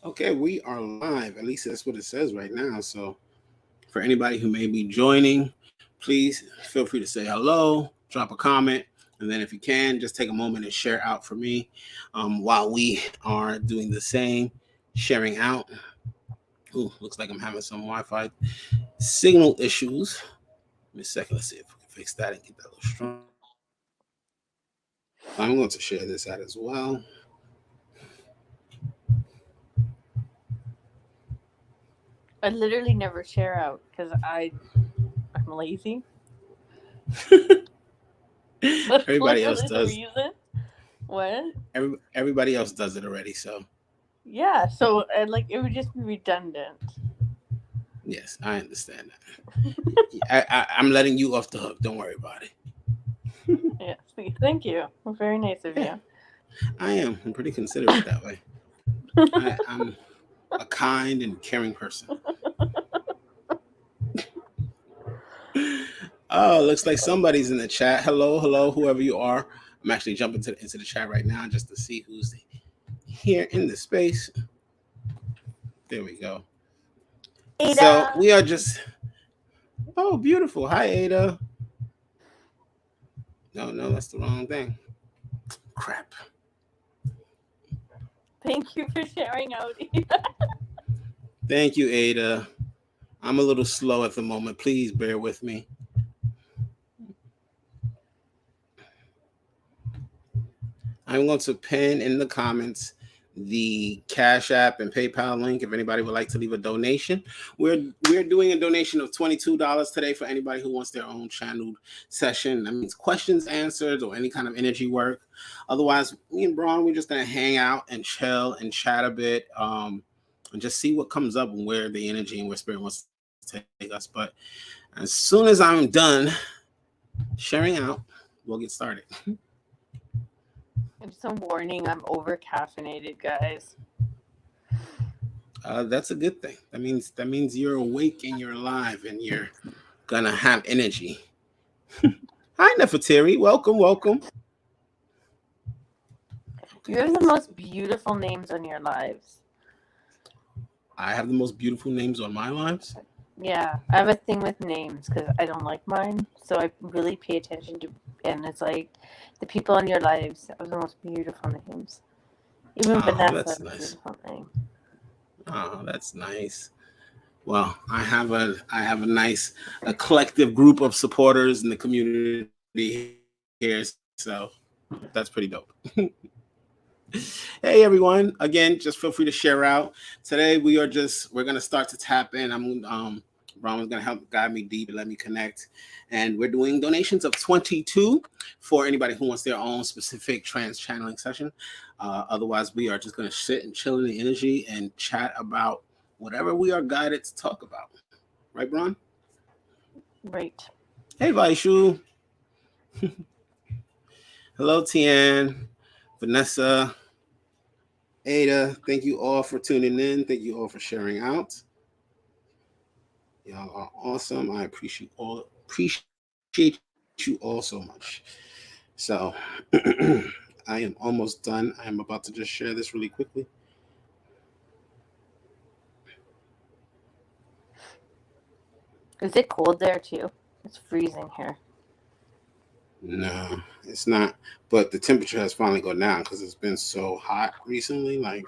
Okay, we are live. At least that's what it says right now. So for anybody who may be joining, please feel free to say hello, drop a comment, and then if you can, just take a moment and share out for me while we are doing the same, sharing out. Ooh, looks like I'm having some Wi-Fi signal issues. Give me a second. Let's see if we can fix that and get that a little stronger. I'm going to share this out as well. I literally never share out because I'm lazy. That's Everybody else literally the does. reason. What? Everybody else does it already. So Yeah, so like it would just be redundant. yes, I understand that. I'm letting you off the hook. Don't worry about it. Yes, thank you. Very nice of Yeah, you. I am. I'm pretty considerate that way. I'm a kind and caring person. Oh, looks like somebody's in the chat. Hello, hello, whoever you are. I'm actually jumping into the chat right now just to see who's here in the space. There we go. So Ada. we are just. Oh, beautiful. Hi, Ada. No, that's the wrong thing. Crap. Thank you for sharing out, Ada. Thank you, Ada. I'm a little slow at the moment. Please bear with me. I'm going to pin in the comments the Cash App and PayPal link if anybody would like to leave a donation. We're doing a donation of $22 today for anybody who wants their own channeled session. That means questions answered or any kind of energy work. Otherwise, me and Braun, we're just gonna hang out and chill and chat a bit, and just see what comes up and where the energy and where spirit wants to take us. But as soon as I'm done sharing out, we'll get started. Just a warning, I'm over caffeinated, guys. That's a good thing. That means you're awake and you're alive and you're gonna have energy. Hi, Nefertari. Welcome, welcome. You have the most beautiful names on your lives. I have the most beautiful names on my lives. Yeah, I have a thing with names because I don't like mine, so I really pay attention to. And it's like the people in your lives have the most beautiful names. Even Oh, Vanessa that's has a nice. beautiful name. Oh, that's nice. Well, I have a nice a collective group of supporters in the community here, so that's pretty dope. Hey everyone! Again, just feel free to share out. Today we're gonna start to tap in. Bronwyn's gonna help guide me deep and let me connect. And we're doing donations of 22 for anybody who wants their own specific trance channeling session. Otherwise, we are just gonna sit and chill in the energy and chat about whatever we are guided to talk about. Right, Bron? Right. Hey, Vaishu. Hello, Tian, Vanessa, Ada. Thank you all for tuning in. Thank you all for sharing out. Y'all are awesome. I appreciate you all so much. So I am almost done. I am about to just share this really quickly. Is it cold there too? It's freezing here. No, it's not. But the temperature has finally gone down because it's been so hot recently. Like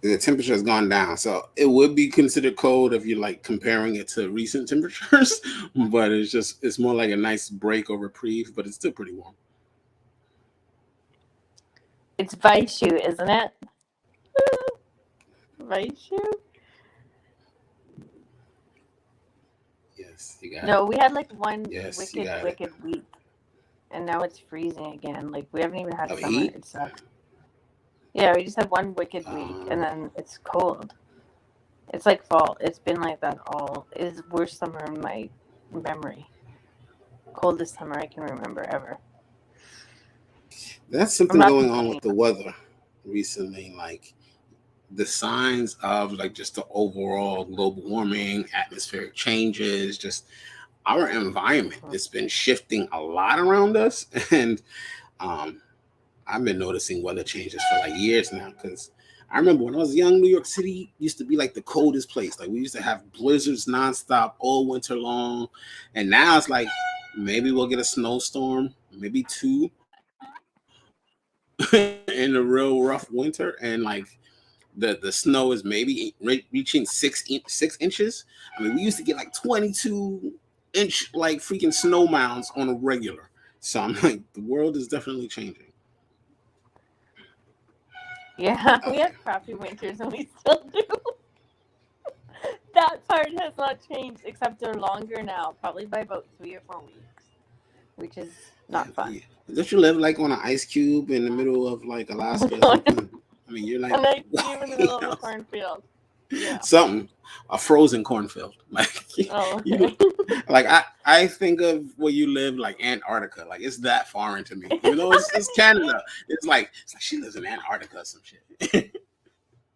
the temperature has gone down, so it would be considered cold if you're like comparing it to recent temperatures. But it's more like a nice break or reprieve. But it's still pretty warm. It's Vaishu, isn't it? Vaishu? Yes, you got it. No, we had like one Yes, you wicked, got it. wicked week, and now it's freezing again. Like we haven't even had Of summer. heat. It sucks. Yeah, we just had one wicked week, and Um, then it's cold. It's like fall. It's been like that all. It's worst summer in my memory. Coldest summer I can remember ever. that's I'm something not going on complaining. with the weather recently. Like the signs of like just the overall global warming, atmospheric changes, just our environment. Mhm. It's been shifting a lot around us, and um, I've been noticing weather changes for like years now because I remember when I was young, New York City used to be like the coldest place. Like we used to have blizzards nonstop all winter long, and now it's like maybe we'll get a snowstorm, maybe two in a real rough winter, and like the snow is maybe reaching 6 inches. I mean, we used to get like 22-inch like freaking snow mounds on a regular. So I'm like, the world is definitely changing. Yeah, we had crappy winters and we still do. That part has not changed, except they're longer now, probably by about 3 or 4 weeks, which is not fun. Yeah. Don't you live like on an ice cube in the middle of like Alaska or something? I mean, you're like, and I live in the middle of a cornfield. Yeah. Something, a frozen cornfield. Like, okay. Like I think of where you live like Antarctica. Like it's that foreign to me. Even though it's Canada. It's like she lives in Antarctica or some shit.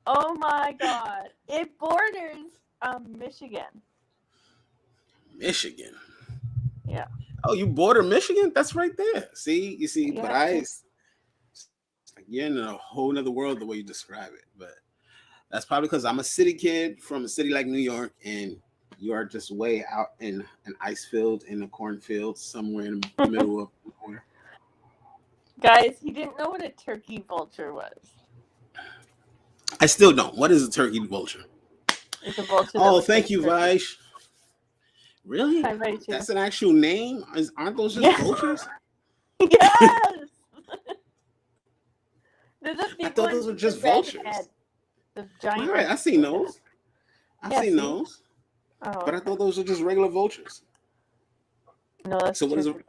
Oh my god. It borders Michigan. Michigan. Yeah. Oh, you border Michigan? That's right there. See? You see, Yeah. but you're in a whole nother world the way you describe it. But that's probably because I'm a city kid from a city like New York, and you are just way out in an ice field in a cornfield somewhere in the middle of nowhere. Guys, he didn't know what a turkey vulture was. I still don't. What is a turkey vulture? It's a vulture. Oh, thank you, Vaish. Really? Hi, Vaish. That's an actual name? Aren't those just vultures? Yes! I thought those were just vultures. The giant. All right, I seen those. I've seen those. Oh, but I thought those were just regular vultures. No, that's so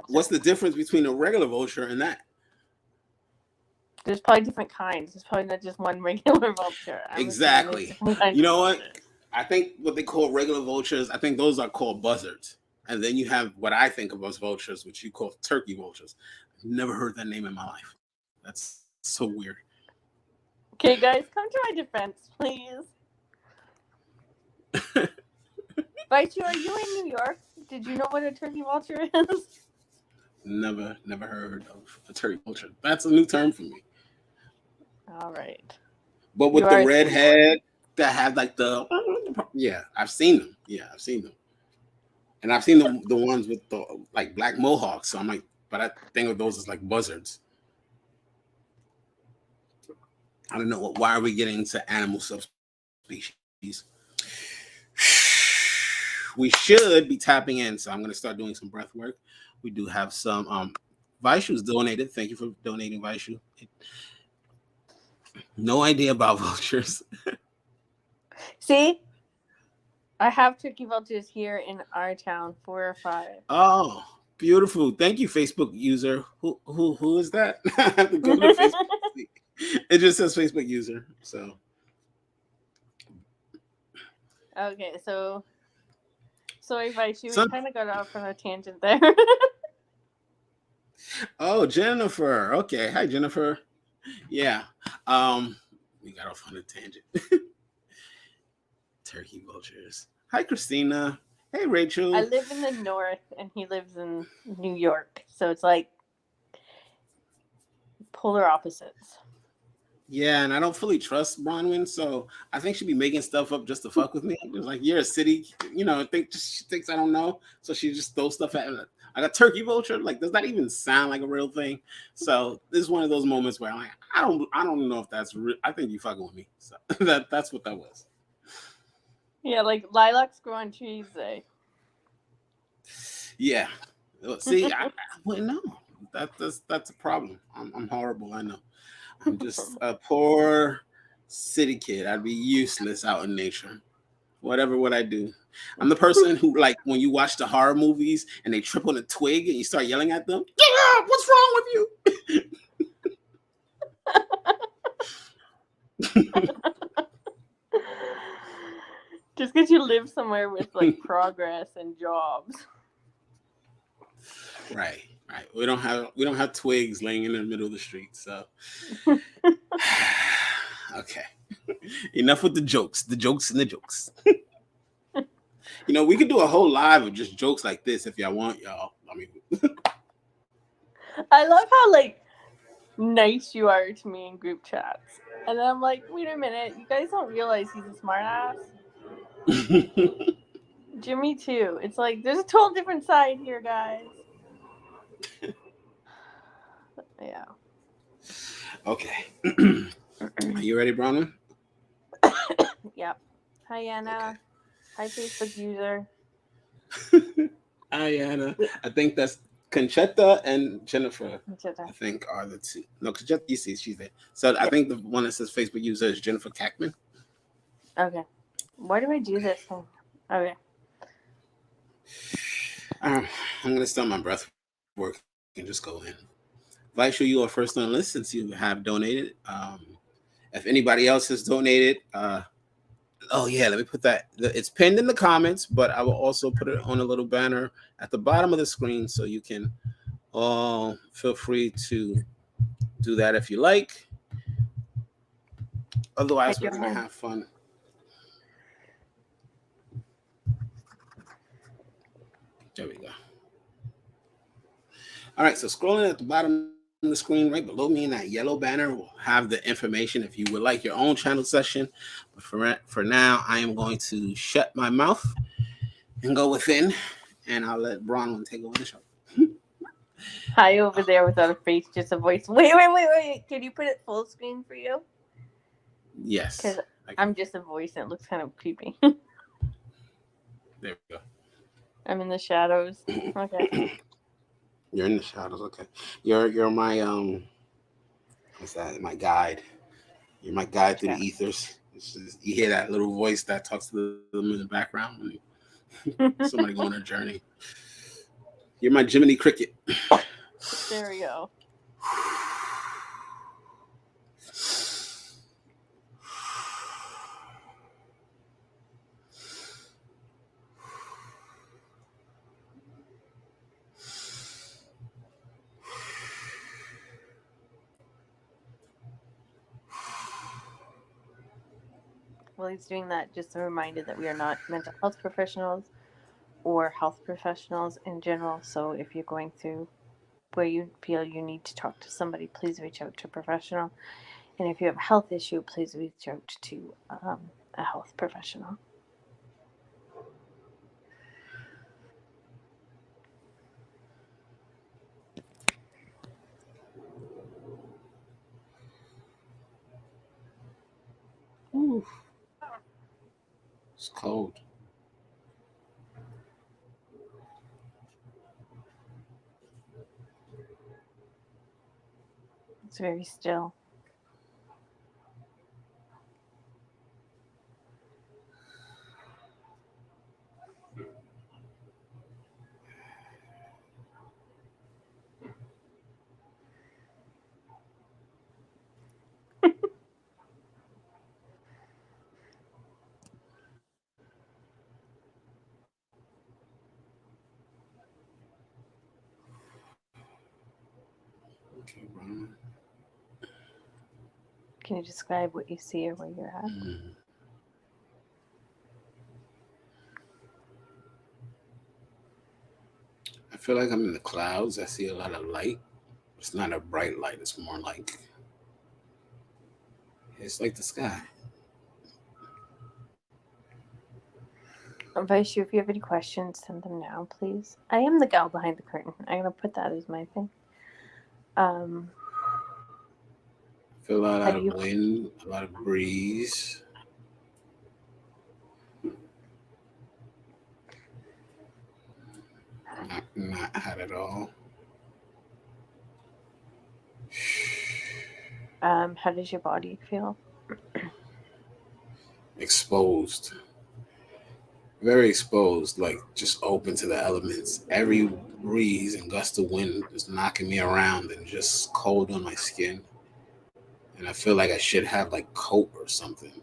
what's the difference between a regular vulture and that? There's probably different kinds. There's probably not just one regular vulture. Exactly. You know what? I think what they call regular vultures, I think those are called buzzards. And then you have what I think of as vultures, which you call turkey vultures. I've never heard that name in my life. That's so weird. Okay, guys, come to my defense, please. Vaichu, are you in New York? Did you know what a turkey vulture is? Never heard of a turkey vulture. That's a new term for me. All right. But with the red head that had like the I've seen them. Yeah, I've seen them. And I've seen the ones with the like black mohawks. So I'm like, but I think of those as like buzzards. I don't know. Why are we getting into animal subspecies? We should be tapping in. So I'm going to start doing some breath work. We do have some Vaishu's donated. Thank you for donating, Vaishu. No idea about vultures. See? I have turkey vultures here in our town, 4 or 5. Oh, beautiful. Thank you, Facebook user. Who is that? I have to go to Facebook. It just says Facebook user. So okay, so sorry, Vaishu, we kind of got off on a tangent there. Oh, Jennifer. Okay. Hi, Jennifer. Yeah. We got off on a tangent. Turkey vultures. Hi, Christina. Hey, Rachel. I live in the north and he lives in New York. So it's like polar opposites. Yeah, and I don't fully trust Bronwyn, so I think she'd be making stuff up just to fuck with me. It's like, you're a city, she thinks I don't know, so she just throws stuff at me. Like a turkey vulture, like, does that even sound like a real thing? So this is one of those moments where I'm like, I don't know if that's real. I think you fucking with me. So that's what that was. Yeah, like lilacs grow on trees, Zay. Yeah. See, I wouldn't know. That's a problem. I'm horrible, I know. I'm just a poor city kid. I'd be useless out in nature. Whatever would I do? I'm the person who, like, when you watch the horror movies and they trip on a twig and you start yelling at them, get up! What's wrong with you? Just because you live somewhere with like progress and jobs. Right. We don't have twigs laying in the middle of the street. So okay. Enough with the jokes. The jokes and the jokes. We could do a whole live of just jokes like this if y'all want, y'all. I mean, I love how like nice you are to me in group chats. And then I'm like, wait a minute, you guys don't realize he's a smartass? Jimmy too. It's like there's a total different side here, guys. Yeah. Okay. Are you ready, Bronwyn? Yep. Hi Anna. Hi Facebook user. Hi, Anna. I think that's Conchetta and Jennifer. Conchetta. I think are the two. No, Conchetta, you see, she's there. So I think the one that says Facebook user is Jennifer Kackman. Okay. Why do I do this thing? Okay. I'm gonna start my breath work and just go in. Vice, you are first on the list since you have donated. If anybody else has donated, oh yeah, let me put that. It's pinned in the comments, but I will also put it on a little banner at the bottom of the screen, so you can all feel free to do that if you like. Otherwise, we're gonna have fun. There we go. All right, so scrolling at the bottom of the screen, right below me in that yellow banner, will have the information if you would like your own channel session. But for now, I am going to shut my mouth and go within, and I'll let Bronwyn take over the show. Hi over there without a face, just a voice. Wait. Can you put it full screen for you? Yes. Because I'm just a voice and it looks kind of creepy. There we go. I'm in the shadows. Okay. You're in the shadows. Okay. You're my what's that? My guide. You're my guide through the ethers. You hear that little voice that talks to them in the background when somebody go on a journey. You're my Jiminy Cricket. There we go. While he's doing that, just a reminder that we are not mental health professionals or health professionals in general. So if you're going through where you feel you need to talk to somebody, please reach out to a professional. And if you have a health issue, please reach out to a health professional. Ooh. It's cold. It's very still. Okay, Bronwyn. Can you describe what you see or where you're at? I feel like I'm in the clouds. I see a lot of light. It's not a bright light. It's more like it's like the sky. Vice, if you have any questions, send them now, please. I am the gal behind the curtain. I'm gonna put that as my thing. I feel a lot of wind, a lot of breeze. Not hot at all. How does your body feel? Exposed. Very exposed, like just open to the elements. Every breeze and gust of wind is knocking me around and just cold on my skin. And I feel like I should have like coat or something.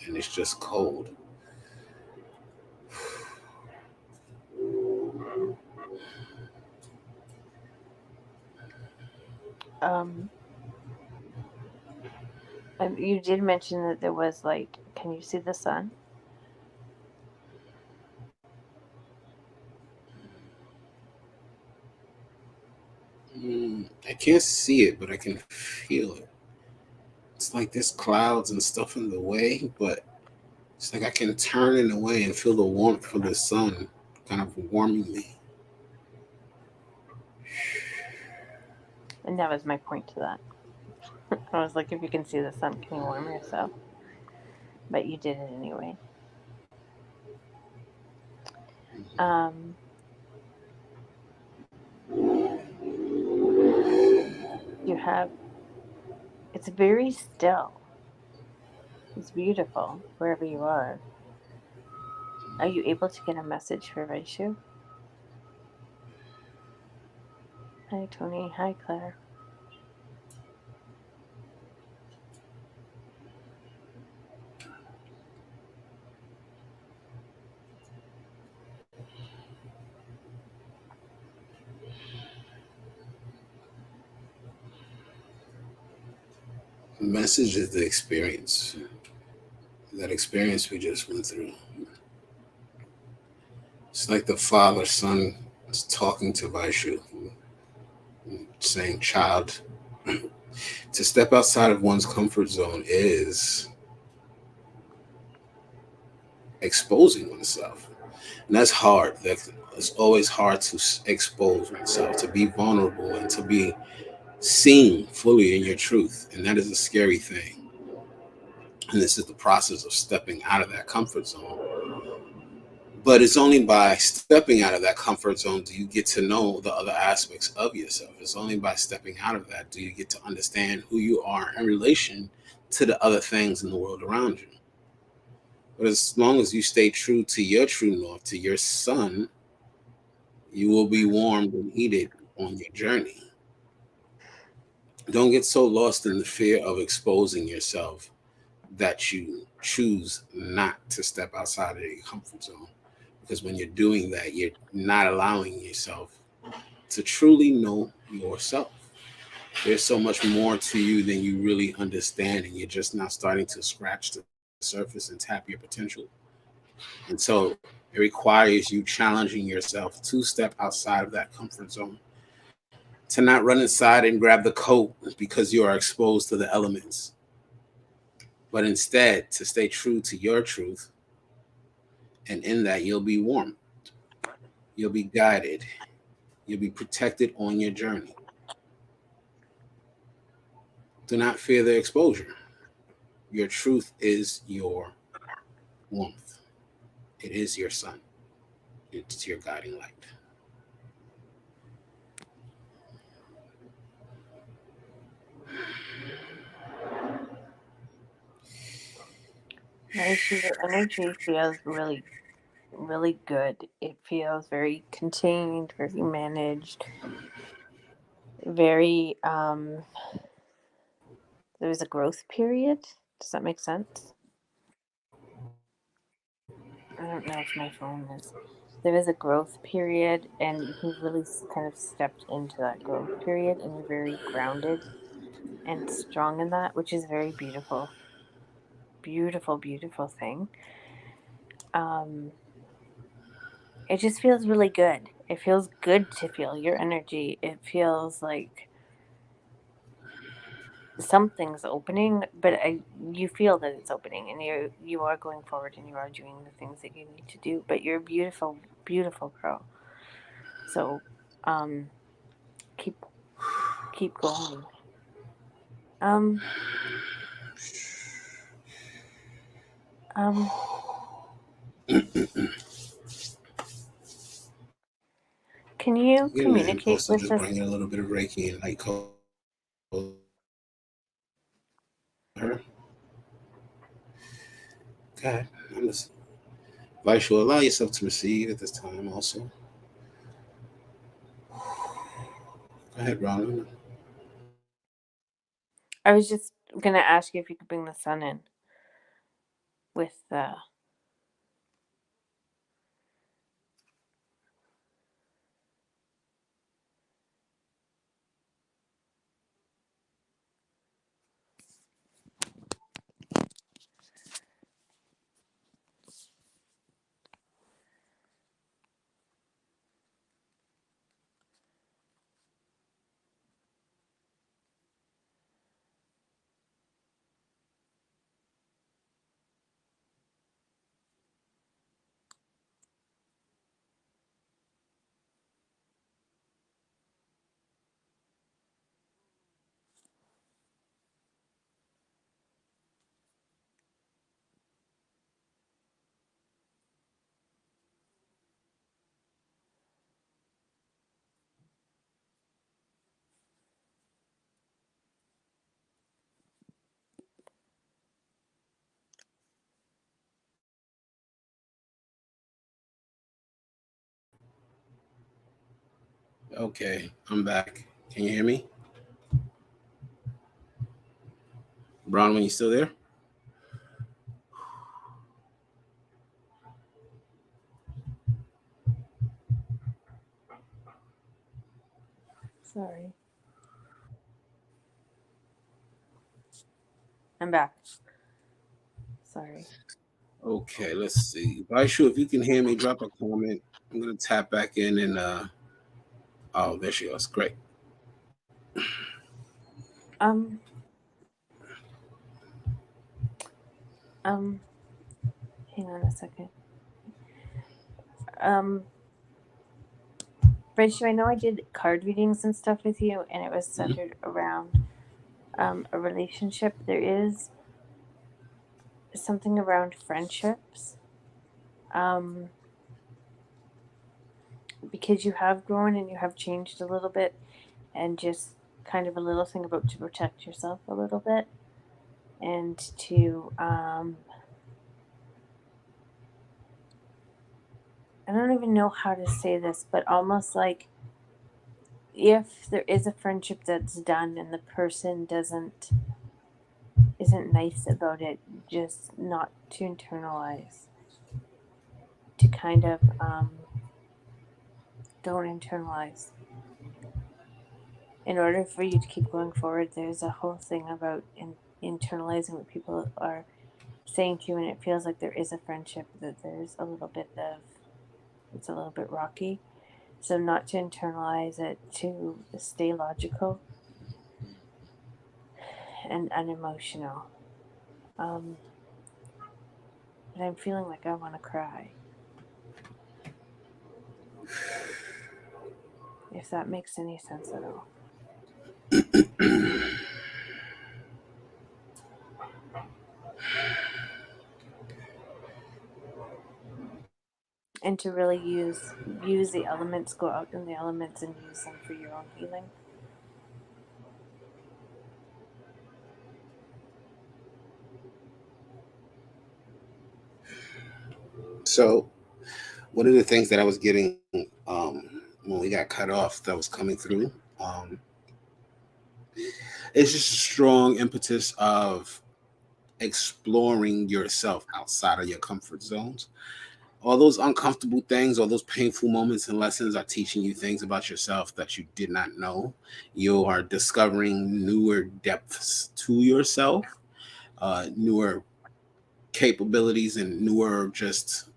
And it's just cold. And you did mention that there was like, can you see the sun? I can't see it, but I can feel it. It's like there's clouds and stuff in the way, but it's like I can turn it away and feel the warmth of the sun kind of warming me. And that was my point to that. I was like, if you can see the sun, can you warm yourself? But you did it anyway. Um, you have, it's very still. It's beautiful wherever you are. Are you able to get a message for Vaishu? Hi, Tony. Hi, Claire. The message is the experience. That experience we just went through. It's like the father son is talking to Vaishu, saying, child, to step outside of one's comfort zone is exposing oneself. And that's hard. It's always hard to expose oneself, to be vulnerable and to be seen fully in your truth. And that is a scary thing. And this is the process of stepping out of that comfort zone. But it's only by stepping out of that comfort zone do you get to know the other aspects of yourself. It's only by stepping out of that do you get to understand who you are in relation to the other things in the world around you. But as long as you stay true to your true north, to your sun, you will be warmed and heated on your journey. Don't get so lost in the fear of exposing yourself that you choose not to step outside of your comfort zone. Because when you're doing that, you're not allowing yourself to truly know yourself. There's so much more to you than you really understand, and you're just now starting to scratch the surface and tap your potential. And so it requires you challenging yourself to step outside of that comfort zone, to not run inside and grab the coat because you are exposed to the elements, but instead to stay true to your truth. And in that, you'll be warm, you'll be guided, you'll be protected on your journey. Do not fear the exposure. Your truth is your warmth. It is your sun. It's your guiding light. Vaishu, your energy feels really, really good. It feels very contained, very managed, very, there's a growth period. Does that make sense? I don't know if my phone is. There is a growth period, and you've really kind of stepped into that growth period, and you're very grounded and strong in that, which is very beautiful. Beautiful, beautiful thing. Um, it just feels really good. It feels good to feel your energy. It feels like something's opening, but you feel that it's opening, and you are going forward, and you are doing the things that you need to do. But you're a beautiful, beautiful girl. So, um, keep keep going. Um, um, can you Getting an communicate impulse to with just us? bring in a little bit of Reiki and light cold her. God, I'm listening. Vice will allow yourself to receive at this time also. Go ahead, Bronwyn. I was just gonna ask you if you could bring the sun in with Okay, I'm back. Can you hear me? Bronwyn, you still there? Sorry. I'm back. Sorry. Okay, let's see. Baishu, if you can hear me, drop a comment. I'm gonna tap back in and oh, there she goes. Great. Um, um, hang on a second. Um, Rachel, I know I did card readings and stuff with you, and it was centered around a relationship. There is something around friendships. Um, because you have grown and you have changed a little bit, and just kind of a little thing about to protect yourself a little bit, and to I don't even know how to say this, but almost like if there is a friendship that's done and the person isn't nice about it, just not to internalize, to kind of don't internalize. In order for you to keep going forward, there's a whole thing about internalizing what people are saying to you, and it feels like there is a friendship that there's a little bit of it's a little bit rocky. So not to internalize it, to stay logical and unemotional. Um, but I'm feeling like I want to cry. If that makes any sense at all. And to really use the elements, go out in the elements and use them for your own healing. So one of the things that I was getting when we got cut off that was coming through, it's just a strong impetus of exploring yourself outside of your comfort zones. All those uncomfortable things, all those painful moments and lessons are teaching you things about yourself that you did not know. You are discovering newer depths to yourself, newer capabilities, and newer just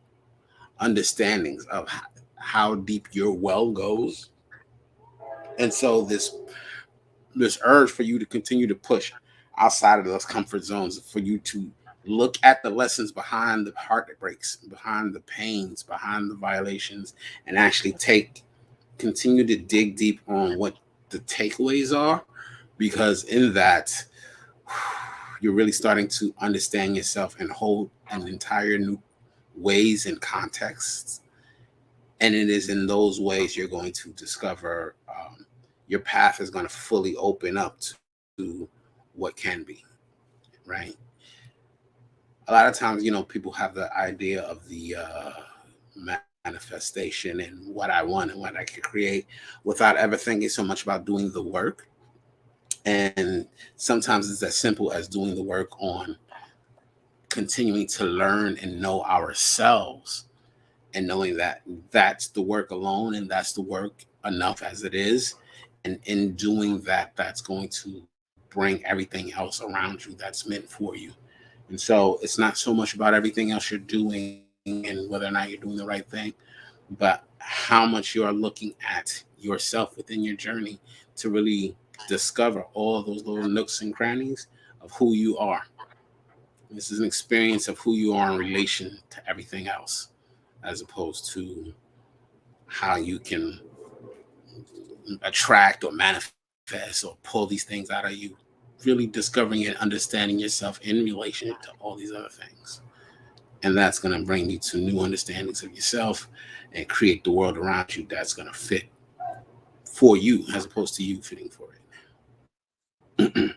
understandings of how deep your well goes. And so this urge for you to continue to push outside of those comfort zones, for you to look at the lessons behind the heartbreaks, behind the pains, behind the violations, and actually continue to dig deep on what the takeaways are, because in that you're really starting to understand yourself and hold an entire new ways and contexts. And it is in those ways you're going to discover your path is going to fully open up to what can be, right? A lot of times, people have the idea of the manifestation and what I want and what I can create without ever thinking so much about doing the work. And sometimes it's as simple as doing the work on continuing to learn and know ourselves, and knowing that that's the work alone and that's the work enough as it is. And in doing that, that's going to bring everything else around you that's meant for you. And so it's not so much about everything else you're doing and whether or not you're doing the right thing, but how much you are looking at yourself within your journey to really discover all those little nooks and crannies of who you are. This is an experience of who you are in relation to everything else, as opposed to how you can attract or manifest or pull these things out of you. Really discovering and understanding yourself in relation to all these other things. And that's going to bring you to new understandings of yourself and create the world around you that's going to fit for you as opposed to you fitting for it.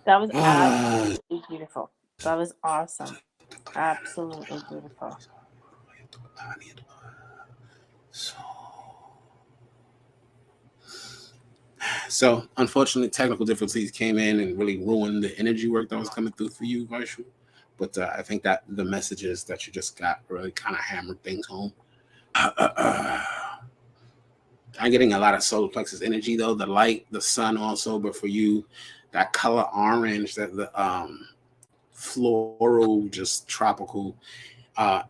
That was absolutely beautiful. That was awesome. Absolutely beautiful. そ So unfortunately, technical difficulties came in and really ruined the energy work that was coming through for you, Vaishu. But I think that the messages that you just got really kind of hammered things home. I'm getting a lot of solar plexus energy though, the light, the sun also, but for you, that color orange, that the floral, just tropical, uh,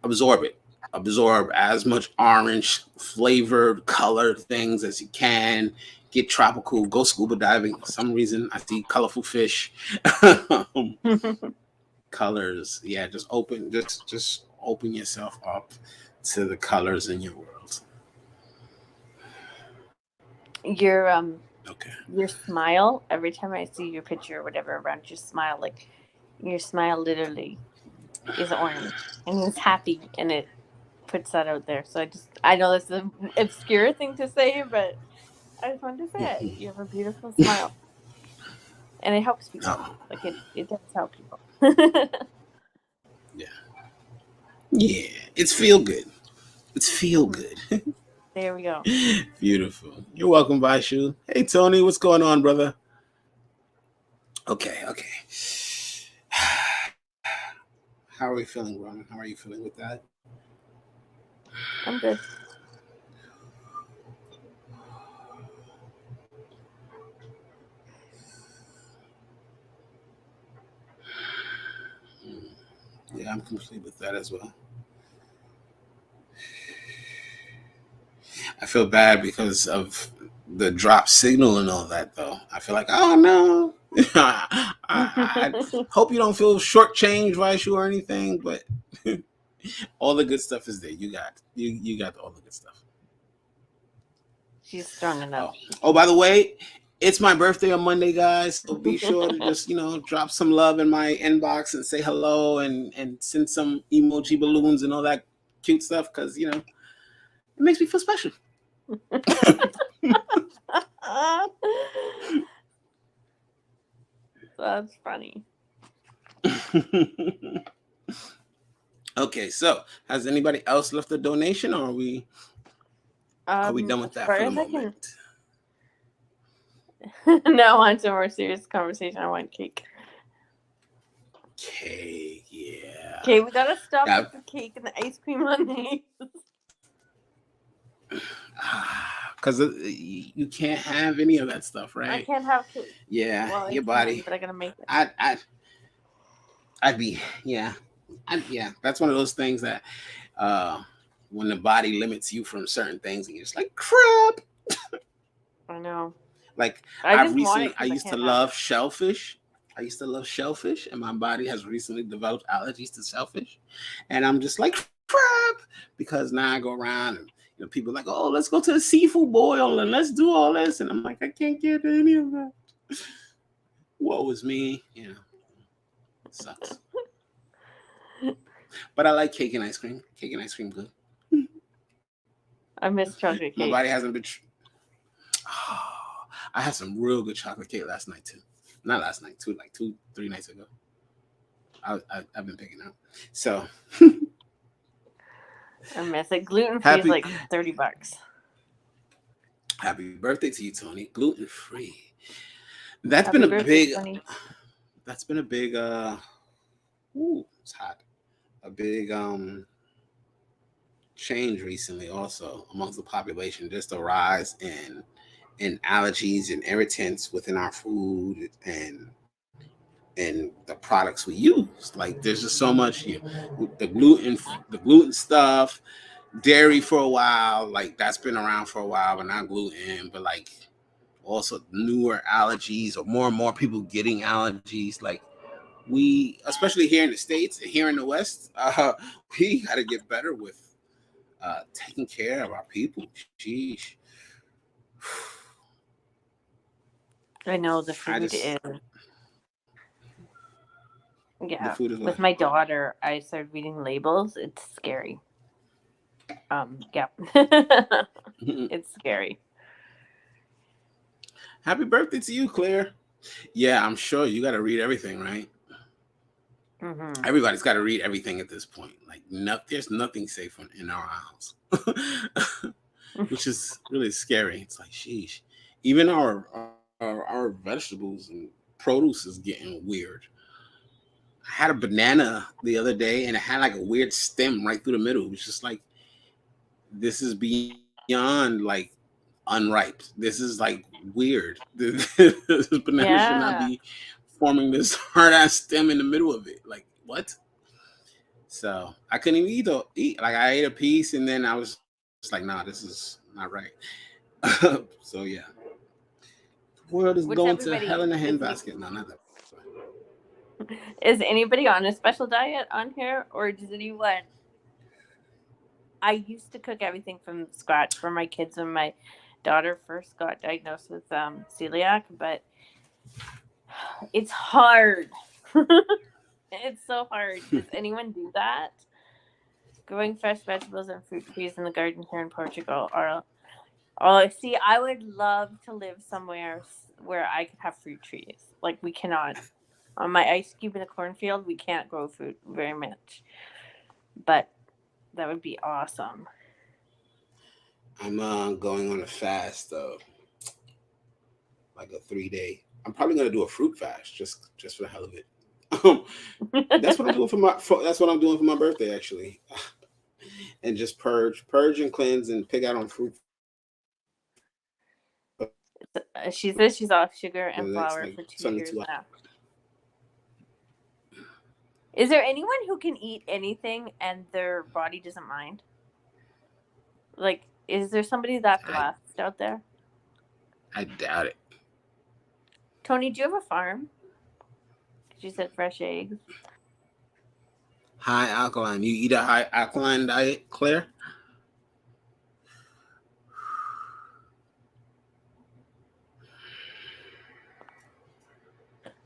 absorb it. Absorb as much orange flavored colored things as you can. Get tropical, go scuba diving. For some reason I see colorful fish. Colors. Yeah, just open yourself up to the colors in your world. Okay. Your smile, every time I see your picture or whatever around your smile, like your smile literally is orange and it's happy, and it puts that out there. So I know that's an obscure thing to say, but I just wanted to say it. You have a beautiful smile, and it helps people. Oh, Like it does help people. yeah. Yeah. It's feel good. It's feel good. There we go. Beautiful. You're welcome, Vaishu. Hey Tony, what's going on, brother? Okay. How are we feeling, Bronwyn? How are you feeling with that? I'm good. Yeah, I'm complete with that as well. I feel bad because of the drop signal and all that, though. I feel like, oh no. I hope you don't feel shortchanged, Vaishu, or anything, but all the good stuff is there. You got all the good stuff. She's strong enough. Oh, by the way, it's my birthday on Monday, guys. So be sure to just, drop some love in my inbox and say hello and send some emoji balloons and all that cute stuff because, it makes me feel special. That's funny. Okay, so has anybody else left a donation, or are we done with that for the moment? No, on to a more serious conversation. I want cake. Cake, yeah. Okay, we gotta stop with the cake and the ice cream on these. Because you can't have any of that stuff, right? I can't have cake. Yeah, well, your body. But I gotta make it. I'd be, yeah. That's one of those things that when the body limits you from certain things and you're just like, crap. I know. Like I used to love shellfish. I used to love shellfish, and my body has recently developed allergies to shellfish. And I'm just like, crap, because now I go around and people are like, oh, let's go to a seafood boil and let's do all this. And I'm like, I can't get any of that. Woe is me. It sucks. But I like cake and ice cream. Cake and ice cream, good. I miss chocolate cake. My body hasn't been. I had some real good chocolate cake last night too. Not last night, 3 nights ago. I've been picking up. So I miss it. Gluten free is like $30. Happy birthday to you, Tony. Gluten free. That's been a big. That's been a big. It's hot. A big change recently, also amongst the population. Just a rise in allergies and irritants within our food and the products we use. Like there's just so much the gluten stuff, dairy for a while, like that's been around for a while, but not gluten, but like also newer allergies or more and more people getting allergies. Like we, especially here in the States and here in the West, we got to get better with taking care of our people. Sheesh. I know the food is. Yeah, with my daughter, I started reading labels. It's scary. Yeah, it's scary. Happy birthday to you, Claire. Yeah, I'm sure you got to read everything, right? Mm-hmm. Everybody's got to read everything at this point. Like, there's nothing safe in our house, which is really scary. It's like, sheesh. Even our vegetables and produce is getting weird. I had a banana the other day and it had like a weird stem right through the middle. It was just like, this is beyond like unripe. This is like weird. This banana should not Yeah. be forming this hard ass stem in the middle of it. Like what? So I couldn't even eat. Like I ate a piece and then I was just like, nah, this is not right. So yeah, world is going What's to hell in a everybody? handbasket. No, not that. Is anybody on a special diet on here, or does anyone? I used to cook everything from scratch for my kids when my daughter first got diagnosed with celiac, but it's hard. It's so hard. Does anyone do that? Growing fresh vegetables and fruit trees in the garden here in Portugal are. Oh, see, I would love to live somewhere where I could have fruit trees. Like we cannot. On my ice cube in a cornfield, we can't grow fruit very much, but that would be awesome. I'm going on a fast though, like a 3 day. I'm probably gonna do a fruit fast just for the hell of it. That's what I'm doing that's what I'm doing for my birthday actually, and just purge and cleanse and pick out on fruit She says she's off sugar for the and next flour like for 2 years 72 hours. now. Is there anyone who can eat anything and their body doesn't mind? Like, is there somebody that I blessed out there? I doubt it. Tony, do you have a farm? Because you said fresh eggs. High alkaline. You eat a high alkaline diet, Claire?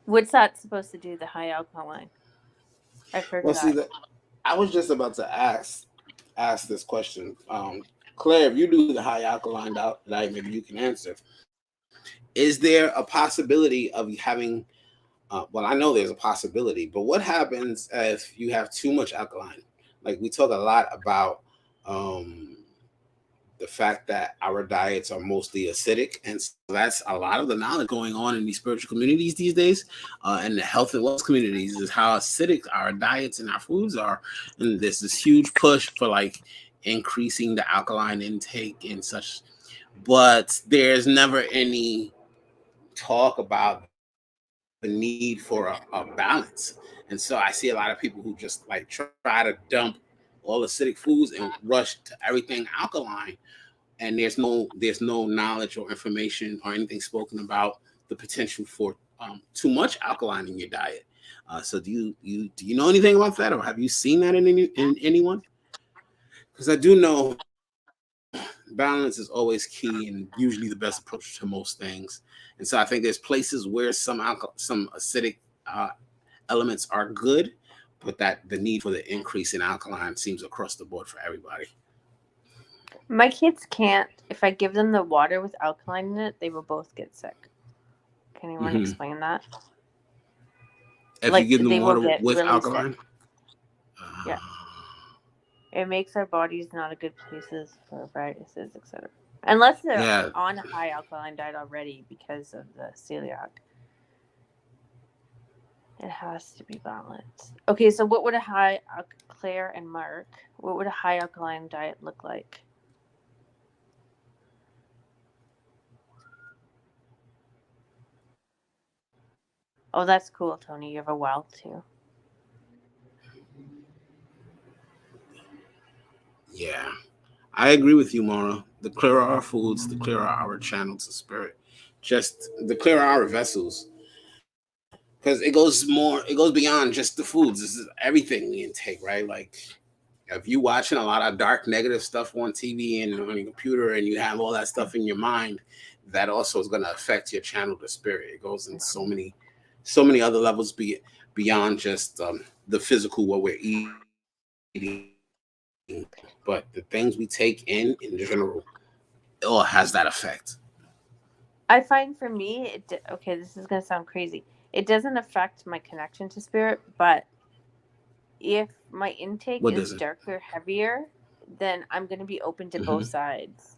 What's that supposed to do, the high alkaline? I've heard of Well, see that. that I was just about to ask this question. Claire, if you do the high alkaline diet, maybe you can answer. Is there a possibility of having? Well, I know there's a possibility, but what happens if you have too much alkaline? Like we talk a lot about um, the fact that our diets are mostly acidic, and so that's a lot of the knowledge going on in these spiritual communities these days, and the health and wellness communities is how acidic our diets and our foods are, and there's this huge push for like increasing the alkaline intake and such, but there's never any talk about the need for a balance. And so I see a lot of people who just like try to dump all acidic foods and rush to everything alkaline, and there's no knowledge or information or anything spoken about the potential for too much alkaline in your diet. So do you know anything about that, or have you seen that in anyone? Because I do know balance is always key and usually the best approach to most things. And so I think there's places where some acidic elements are good, but that the need for the increase in alkaline seems across the board for everybody. My kids can't. If I give them the water with alkaline in it, they will both get sick. Can anyone Hmm. explain that? If you Like, give them they will water get with really sick. alkaline, Yeah. It makes our bodies not a good places for viruses, etc. Unless they're yeah, on a high alkaline diet already because of the celiac. It has to be balanced. Okay, so what would a high Claire and Mark? What would a high alkaline diet look like? Oh, that's cool, Tony. You have a well too. yeah. I agree with you, Mara. The clearer our foods, the clearer our channels of spirit. Just the clearer our vessels, because it goes beyond just the foods. This is everything we intake, right? Like if you watching a lot of dark negative stuff on TV and on your computer, and you have all that stuff in your mind, that also is going to affect your channel to spirit. It goes in so many other levels, beyond just the physical what we're eating, but the things we take in general, it all has that effect. I find for me, okay, this is going to sound crazy. It doesn't affect my connection to spirit, but if my What intake does it? is darker, heavier, then I'm going to be open to Mm-hmm. both sides.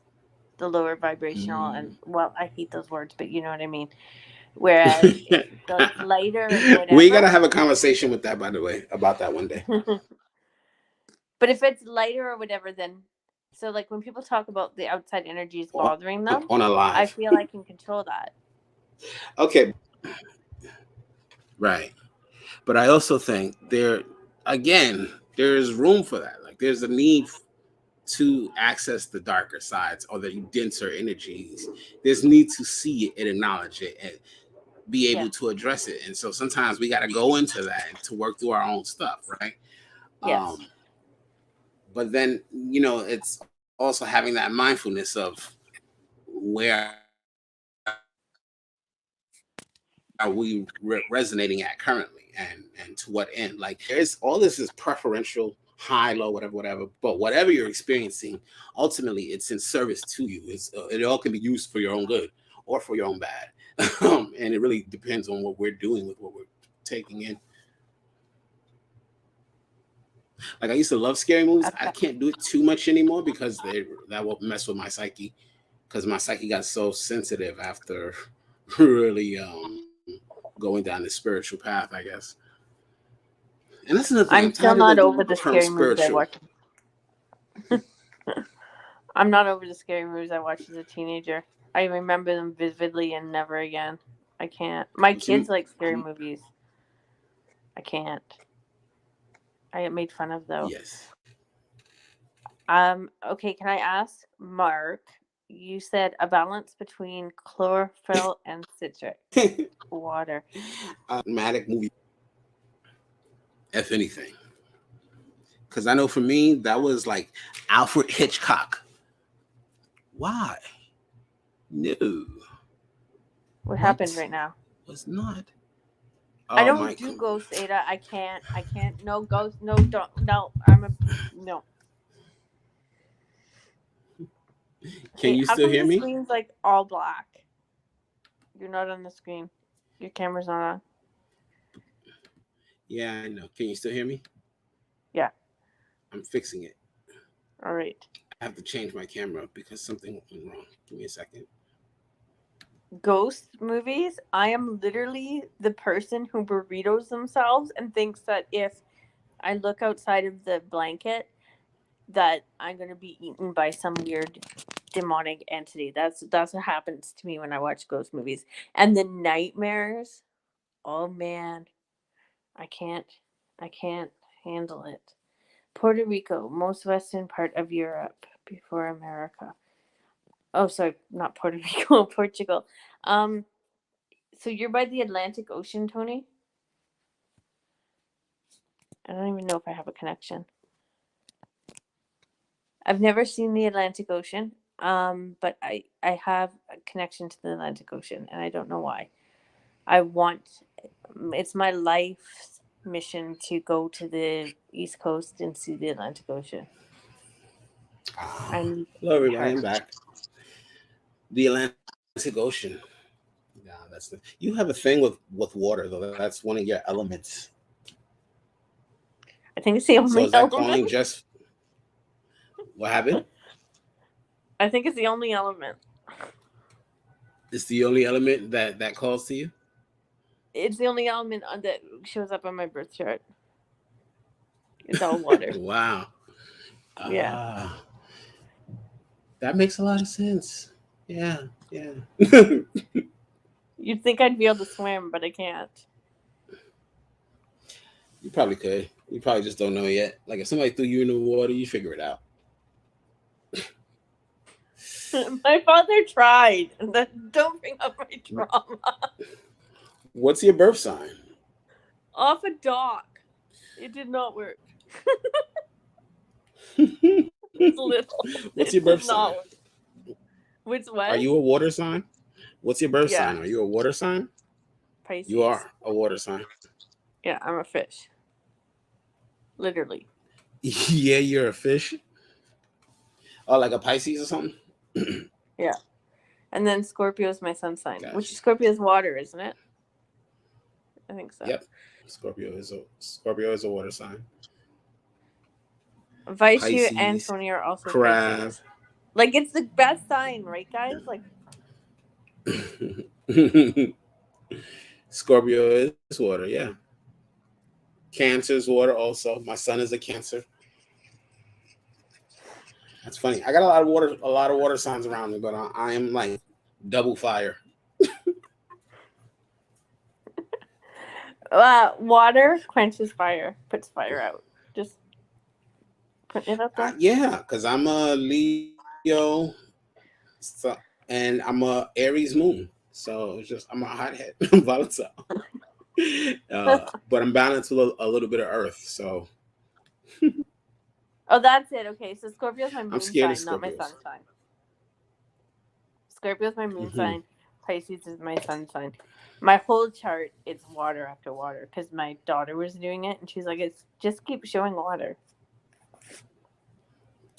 the lower vibrational, and Mm. well, I hate those words, but you know what I mean. Whereas if the lighter and We gotta whatever, have a conversation with that, by the way, about that one day. but if it's lighter or whatever, then so like when people talk about the outside energies on, bothering them, on a I live. feel I can control that. Okay, right. But I also think again, there's room for that. Like there's a need to access the darker sides or the denser energies. There's need to see it and acknowledge it and be Yeah. able to address it. And so sometimes we got to go into that to work through our own stuff, right? Yes. But then, it's also having that mindfulness of where are we resonating at currently, and to what end. Like there's all this is preferential, high, low, whatever, but whatever you're experiencing, ultimately it's in service to you. It all can be used for your own good or for your own bad. And it really depends on what we're doing with what we're taking in. Like I used to love scary movies. I Okay. can't do it too much anymore because that will mess with my psyche, because my psyche got so sensitive after really going down the spiritual path, I guess. And that's another thing. I'm I'm tired still of the not over the term scary movies I spiritual. watched. I'm not over the scary movies I watched as a teenager. I remember them vividly and never again. I can't. My kids like scary movies. I can't. I get made fun of though. Yes. Okay, can I ask Mark? You said a balance between chlorophyll and citric water. Dramatic movie, if anything. Because I know for me, that was like Alfred Hitchcock. Why? No. What happened What right now? was not? I Oh, don't my. do ghosts, Ada. I can't. I can't. No ghosts. No, don't. No, I'm a no. Can Hey, you how still come hear the me? screen's like all black? You're not on the screen. Your camera's not on. Yeah, I know. Can you still hear me? Yeah. I'm fixing it. All right. I have to change my camera because something went wrong. Give me a second. Ghost movies. I am literally the person who burritos themselves and thinks that if I look outside of the blanket, that I'm gonna be eaten by some weird demonic entity. That's what happens to me when I watch ghost movies. And the nightmares. Oh man, I can't. I can't handle it. Puerto Rico, most western part of Europe before America. Oh, sorry, not Puerto Rico, Portugal. Um, so you're by the Atlantic Ocean, Tony? I don't even know if I have a connection. I've never seen the Atlantic Ocean, but I have a connection to the Atlantic Ocean, and I don't know why. I want it's my life's mission to go to the East Coast and see the Atlantic Ocean. I need Hello, everybody. her. I'm back. The Atlantic Ocean. Yeah, you have a thing with water though. That's one of your elements. I think it's the So only is that element. calling just what happened? I think it's the only element. It's the only element that calls to you. It's the only element that shows up on my birth chart. It's all water. Wow. Yeah. Ah, that makes a lot of sense. Yeah, yeah. You'd think I'd be able to swim, but I can't. You probably could. You probably just don't know yet. Like if somebody threw you in the water, you figure it out. My father tried. Don't bring up my trauma. What's your birth sign? Off a dock. It did not work. It's little. What's It your birth did sign? not work. Which Are what? you a water sign? What's your birth Yeah. sign? Are you a water sign? You Pisces. are a water sign. Yeah, I'm a fish. Literally. Yeah, you're a fish. Oh, like a Pisces or something? Yeah. And then Scorpio is my sun sign, which Gotcha. Scorpio is water, isn't it? I think so. Yep. Scorpio is a water sign. Vaishu and Pisces, Tony are also crab. Pisces. Like, it's the best sign, right, guys? Like, Scorpio is water, yeah. Cancer is water also. My son is a Cancer. That's funny. I got a lot of water signs around me, but I am like double fire. water quenches fire, puts fire out. Just putting it up there. Yeah, because I'm a Leo, so, and I'm a Aries moon. So it's just I'm a hothead. I'm volatile. But I'm balanced with a little bit of earth. So Oh, that's it. Okay, so Scorpio's my I'm moon scared of sign, not my Scorpios. sun sign. Scorpio's my moon Hmm. sign. Pisces is my sun sign. My whole chart, it's water after water because my daughter was doing it and she's like, "It's just keep showing water."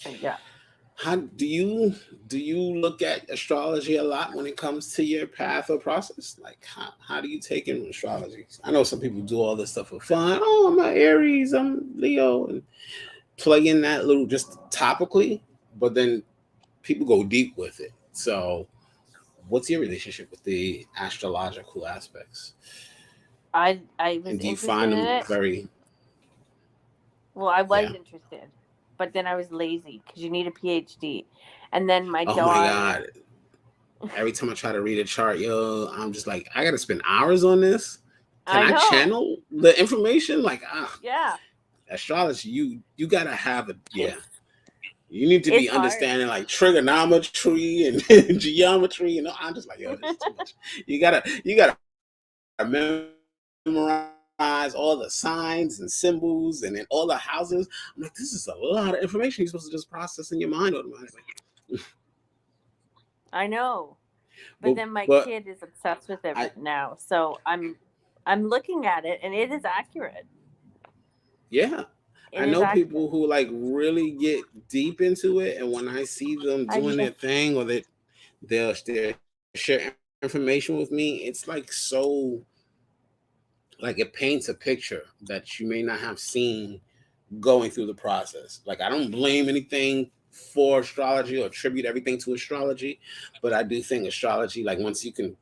And yeah, How do you look at astrology a lot when it comes to your path or process? Like how do you take in astrology? I know some people do all this stuff for fun. Oh, I'm an Aries, I'm Leo, and play in that little just topically, but then people go deep with it. So what's your relationship with the astrological aspects? I was And do you interested find in them it. very Well, I was yeah? interested, but then I was lazy because you need a PhD, and then my Oh my daughter. god. Every time I try to read a chart, I'm just like, I gotta spend hours on this. Can I I know. channel the information? Like Yeah, astrology, you gotta have a yeah. it's You need to be it's hard. understanding like trigonometry and geometry. I'm just like, yo, this is too much. You gotta memorize all the signs and symbols and then all the houses. I'm like, this is a lot of information you're supposed to just process in your mind automatically. I know. But But then my but kid is obsessed with it I now. So I'm looking at it and it is accurate. yeah. It I is know accurate. people who like really get deep into it, and when I see them I doing their know. thing or they'll share information with me, it's like so like it paints a picture that you may not have seen going through the process. Like I don't blame anything for astrology or attribute everything to astrology, but I do think astrology, like once you can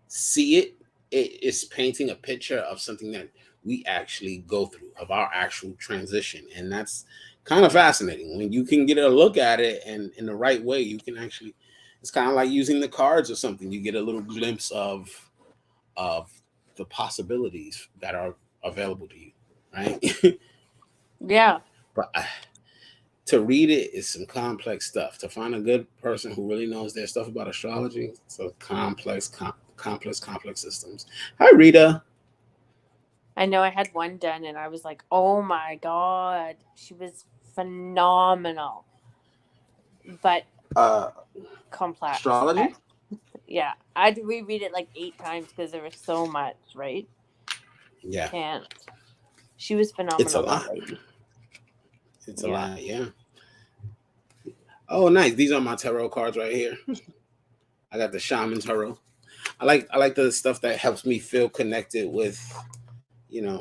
see it, it is painting a picture of something that we actually go through, of our actual transition. And that's kind of fascinating. When you can get a look at it and in the right way, you can actually it's kind of like using the cards or something. You get a little glimpse of the possibilities that are available to you, right? Yeah. But to read it is some complex stuff. To find a good person who really knows their stuff about astrology, so complex systems. Hi, Rita. I know I had one done and I was like, oh my God. She was phenomenal, but Uh, complex. Astrology? Yeah. I had to reread it like 8 times because there was so much, right? Yeah, Can't. She was it's a phenomenal, that lot. lady. It's a Yeah. lot. Yeah. Oh, nice. These are my tarot cards right here. I got the Shaman Tarot. I like the stuff that helps me feel connected with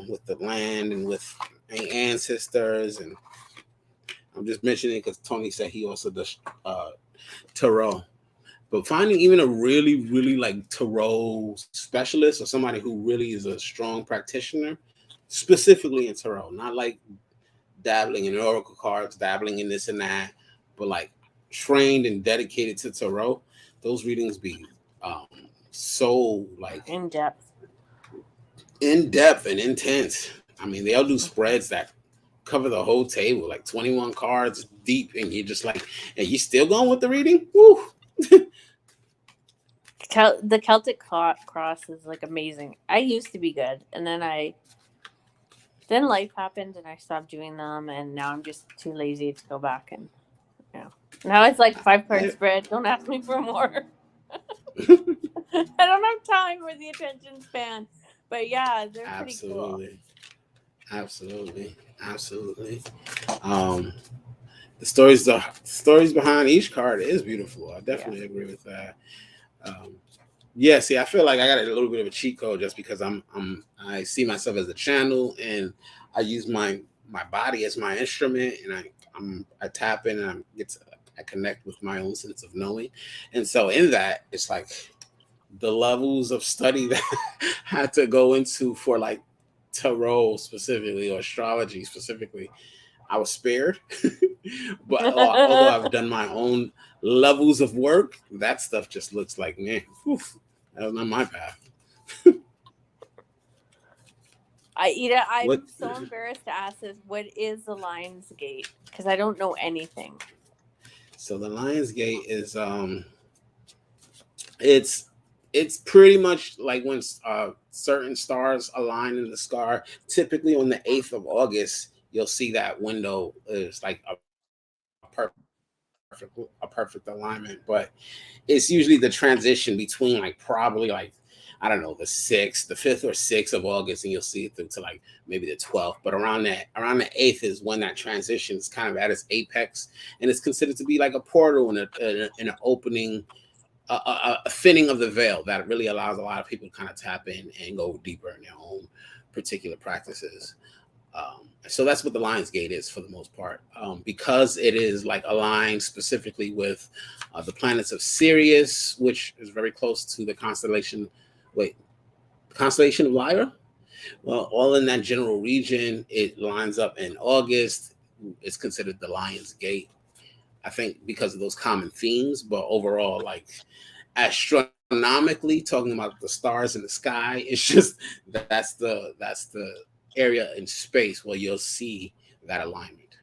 with the land and with my ancestors. And I'm just mentioning it because Tony said he also does tarot. But finding even a really like tarot specialist or somebody who really is a strong practitioner, specifically in tarot, not like dabbling in oracle cards, dabbling in this and that, but like trained and dedicated to tarot, those readings be um, so like In depth. in depth and intense. I mean, they'll do spreads that cover the whole table, like 21 cards deep, and you're just like, and you still going with the reading? Woo! The Celtic cross is like amazing. I used to be good, and then life happened, and I stopped doing them, and now I'm just too lazy to go back. And yeah, now it's like 5 card I, spread. Don't ask me for more. I don't have time for the attention span, but yeah, they're pretty cool. absolutely, absolutely. Um, the stories behind each card is beautiful. I Yeah, definitely agree with that. Um, yeah, see, I feel like I got a little bit of a cheat code just because I see myself as a channel and I use my body as my instrument and I tap in and I get to I connect with my own sense of knowing. And so in that, it's like the levels of study that I had to go into for like tarot specifically or astrology specifically, I was spared. But although I've done my own levels of work, that stuff just looks like, man, whew, that was not my path. I'm What? so embarrassed to ask this. What is the Lions Gate? Because I don't know anything. So the Lionsgate is it's it's pretty much like when certain stars align in the sky. Typically on the 8th of August, you'll see that window is like a perfect alignment. But it's usually the transition between like probably like I don't know the 5th or 6th of August, and you'll see it through to like maybe the 12th. But around the 8th is when that transition is kind of at its apex, and it's considered to be like a portal and an opening, a thinning of the veil that really allows a lot of people to kind of tap in and go deeper in their own particular practices. So that's what the Lions Gate is for the most part, because it is like aligned specifically with the planets of Sirius, which is very close to the constellation. Wait, the constellation of Lyra. Well, all in that general region, it lines up in August. It's considered the Lions Gate, I think, because of those common themes. But overall, like astronomically, talking about the stars in the sky, it's just that's the area in space where you'll see that alignment.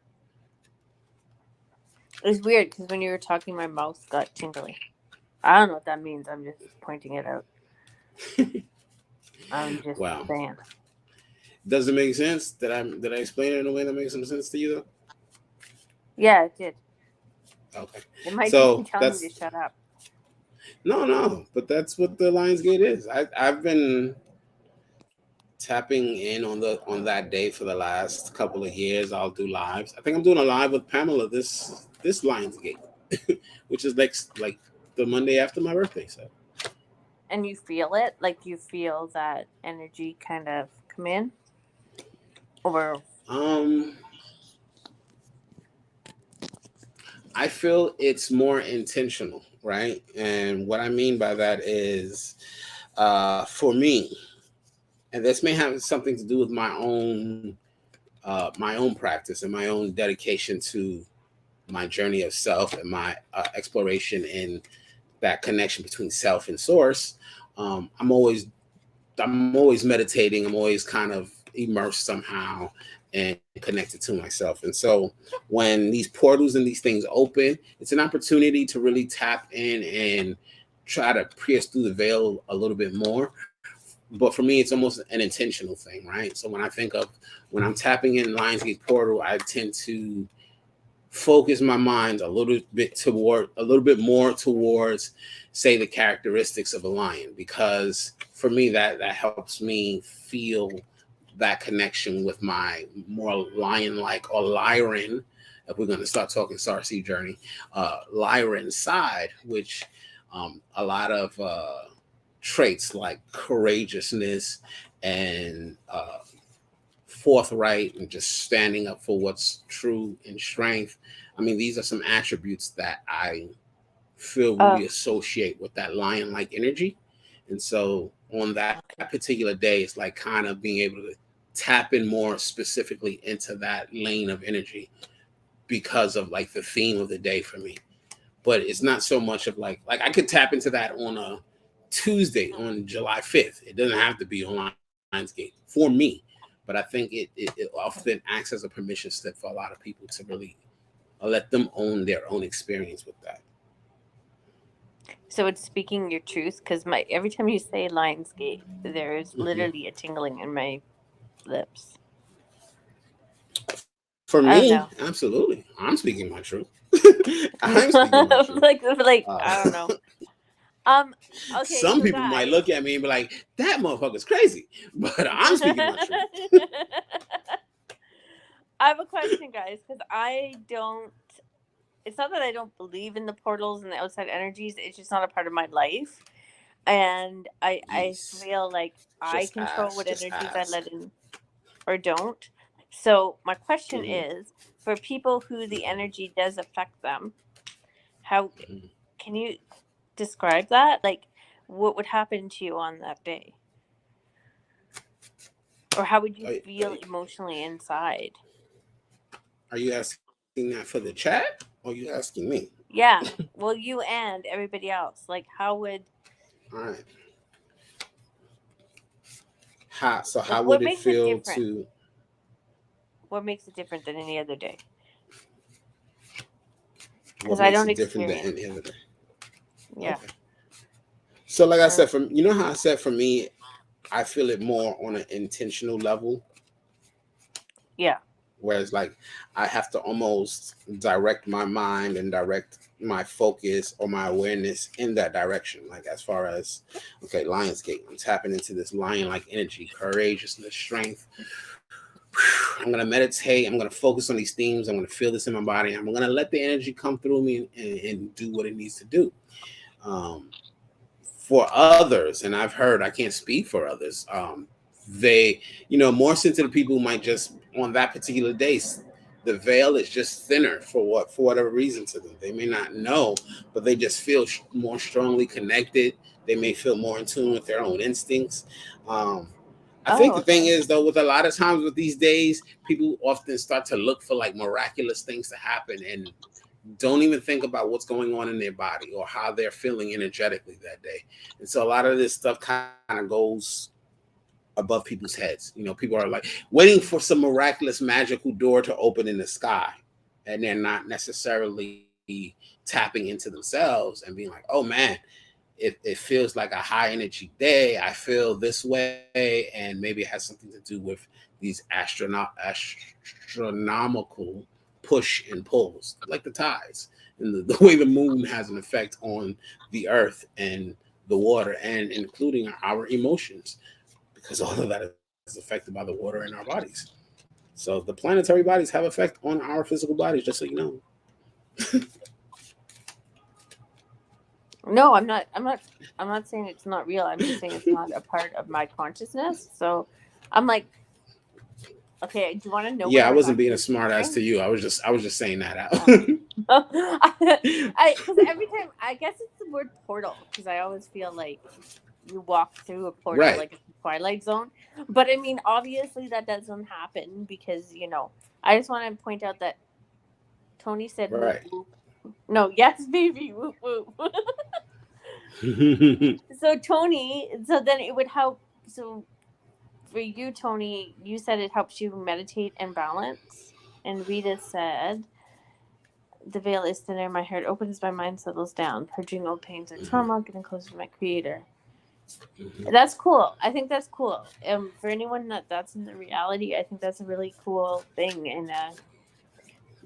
It's weird because when you were talking, my mouth got tingly. I don't know what that means. I'm just pointing it out. I'm just Wow. saying. Does it make sense? Did I explain it in a way that makes some sense to you though? Yeah, it did. Okay. It might just be So telling me to that's shut up. no, but that's what the Lionsgate is. I've been tapping in on that day for the last couple of years. I'll do lives. I think I'm doing a live with Pamela this Lionsgate, which is like the Monday after my birthday. So And you feel it? Like you feel that energy kind of come in? Or. um I feel it's more intentional, right? And what I mean by that is for me, and this may have something to do with my own practice and my own dedication to my journey of self and my exploration in that connection between self and source. um, i'm always I'm always meditating. I'm always kind of immersed somehow and connected to myself. And so when these portals and these things open, it's an opportunity to really tap in and try to pierce through the veil a little bit more. But for me, it's almost an intentional thing, right? So when I think of when I'm tapping in Lionsgate portal, I tend to focus my mind a little bit more towards, say, the characteristics of a lion, because for me that helps me feel that connection with my more lion like or lyran, if we're going to start talking Sarsi journey, lyran side, which a lot of traits like courageousness and forthright and just standing up for what's true and strength. I mean, these are some attributes that I feel Oh, really associate with that lion like energy. And so on that okay. particular day, it's like kind of being able to tap in more specifically into that lane of energy because of like the theme of the day for me. But it's not so much of like I could tap into that on a Tuesday on July 5th. It doesn't have to be on Lionsgate for me. But I think it often acts as a permission slip for a lot of people to really let them own their own experience with that. So it's speaking your truth because my every time you say Lionsgate, there's Mhm. literally a tingling in my lips. For me, I don't know. absolutely. I'm speaking my truth. I'm speaking my truth. like Uh, I don't know. Um. some Okay, people so might look guys. at me and be like, "That motherfucker's crazy," but I'm speaking my truth. I have a question, guys, because I don't. It's not that I don't believe in the portals and the outside energies. It's just not a part of my life, and I Yes. feel like I Just control ask. what Just energies I ask. let in or don't. So my question Hmm. is, for people who the energy does affect them, How can you describe that? Like, what would happen to you on that day? Or how would you feel emotionally inside? Are you asking that for the chat? Or are you asking me? Yeah. Well, you and everybody else. Like, how would. All right. How Like, would what it makes it feel different? to? What makes it different than any other day? What Because I makes don't it different than experience. any other day? Yeah. Okay. So, like I Uh, said, you know how I said for me, I feel it more on an intentional level, yeah. whereas like I have to almost direct my mind and direct my focus or my awareness in that direction. Like as far as okay, Lionsgate, I'm tapping into this lion-like energy, courageousness, strength. I'm gonna meditate. I'm gonna focus on these themes. I'm gonna feel this in my body. I'm gonna let the energy come through me and do what it needs to do. Um, for others, and I've heard, I can't speak for others. They, more sensitive people might just on that particular day, the veil is just thinner for whatever reason to them. They may not know, but they just feel more strongly connected. They may feel more in tune with their own instincts. Um, I think Oh, the thing okay. is though, with a lot of times with these days, people often start to look for like miraculous things to happen and don't even think about what's going on in their body or how they're feeling energetically that day. And so a lot of this stuff kind of goes above people's heads. People are like waiting for some miraculous magical door to open in the sky. And they're not necessarily tapping into themselves and being like, oh man, it feels like a high energy day. I feel this way, and maybe it has something to do with these astronomical push and pulls, like the tides and the way the moon has an effect on the earth and the water, and including our emotions, because all of that is affected by the water in our bodies. So the planetary bodies have effect on our physical bodies, just so you know. No, I'm not. I'm not. I'm not saying it's not real. I'm just saying it's not a part of my consciousness. So, I'm like, okay. Do you want to know what Yeah, I I was wasn't being a actually smart ass thinking? to you. I was just saying that out. Oh. I because every time I guess it's the word portal because I always feel like you walk through a portal Right, like it's a Twilight Zone. But I mean, obviously that doesn't happen because I just want to point out that Tony said whoop right. whoop. No, yes, baby, whoop whoop. So Tony, so then it would help. So for you, Tony, you said it helps you meditate and balance. And Rita said, the veil is thinner, my heart opens, my mind settles down, purging old pains or trauma, getting closer to my creator. That's cool. I think that's cool. For anyone that's in the reality, I think that's a really cool thing, and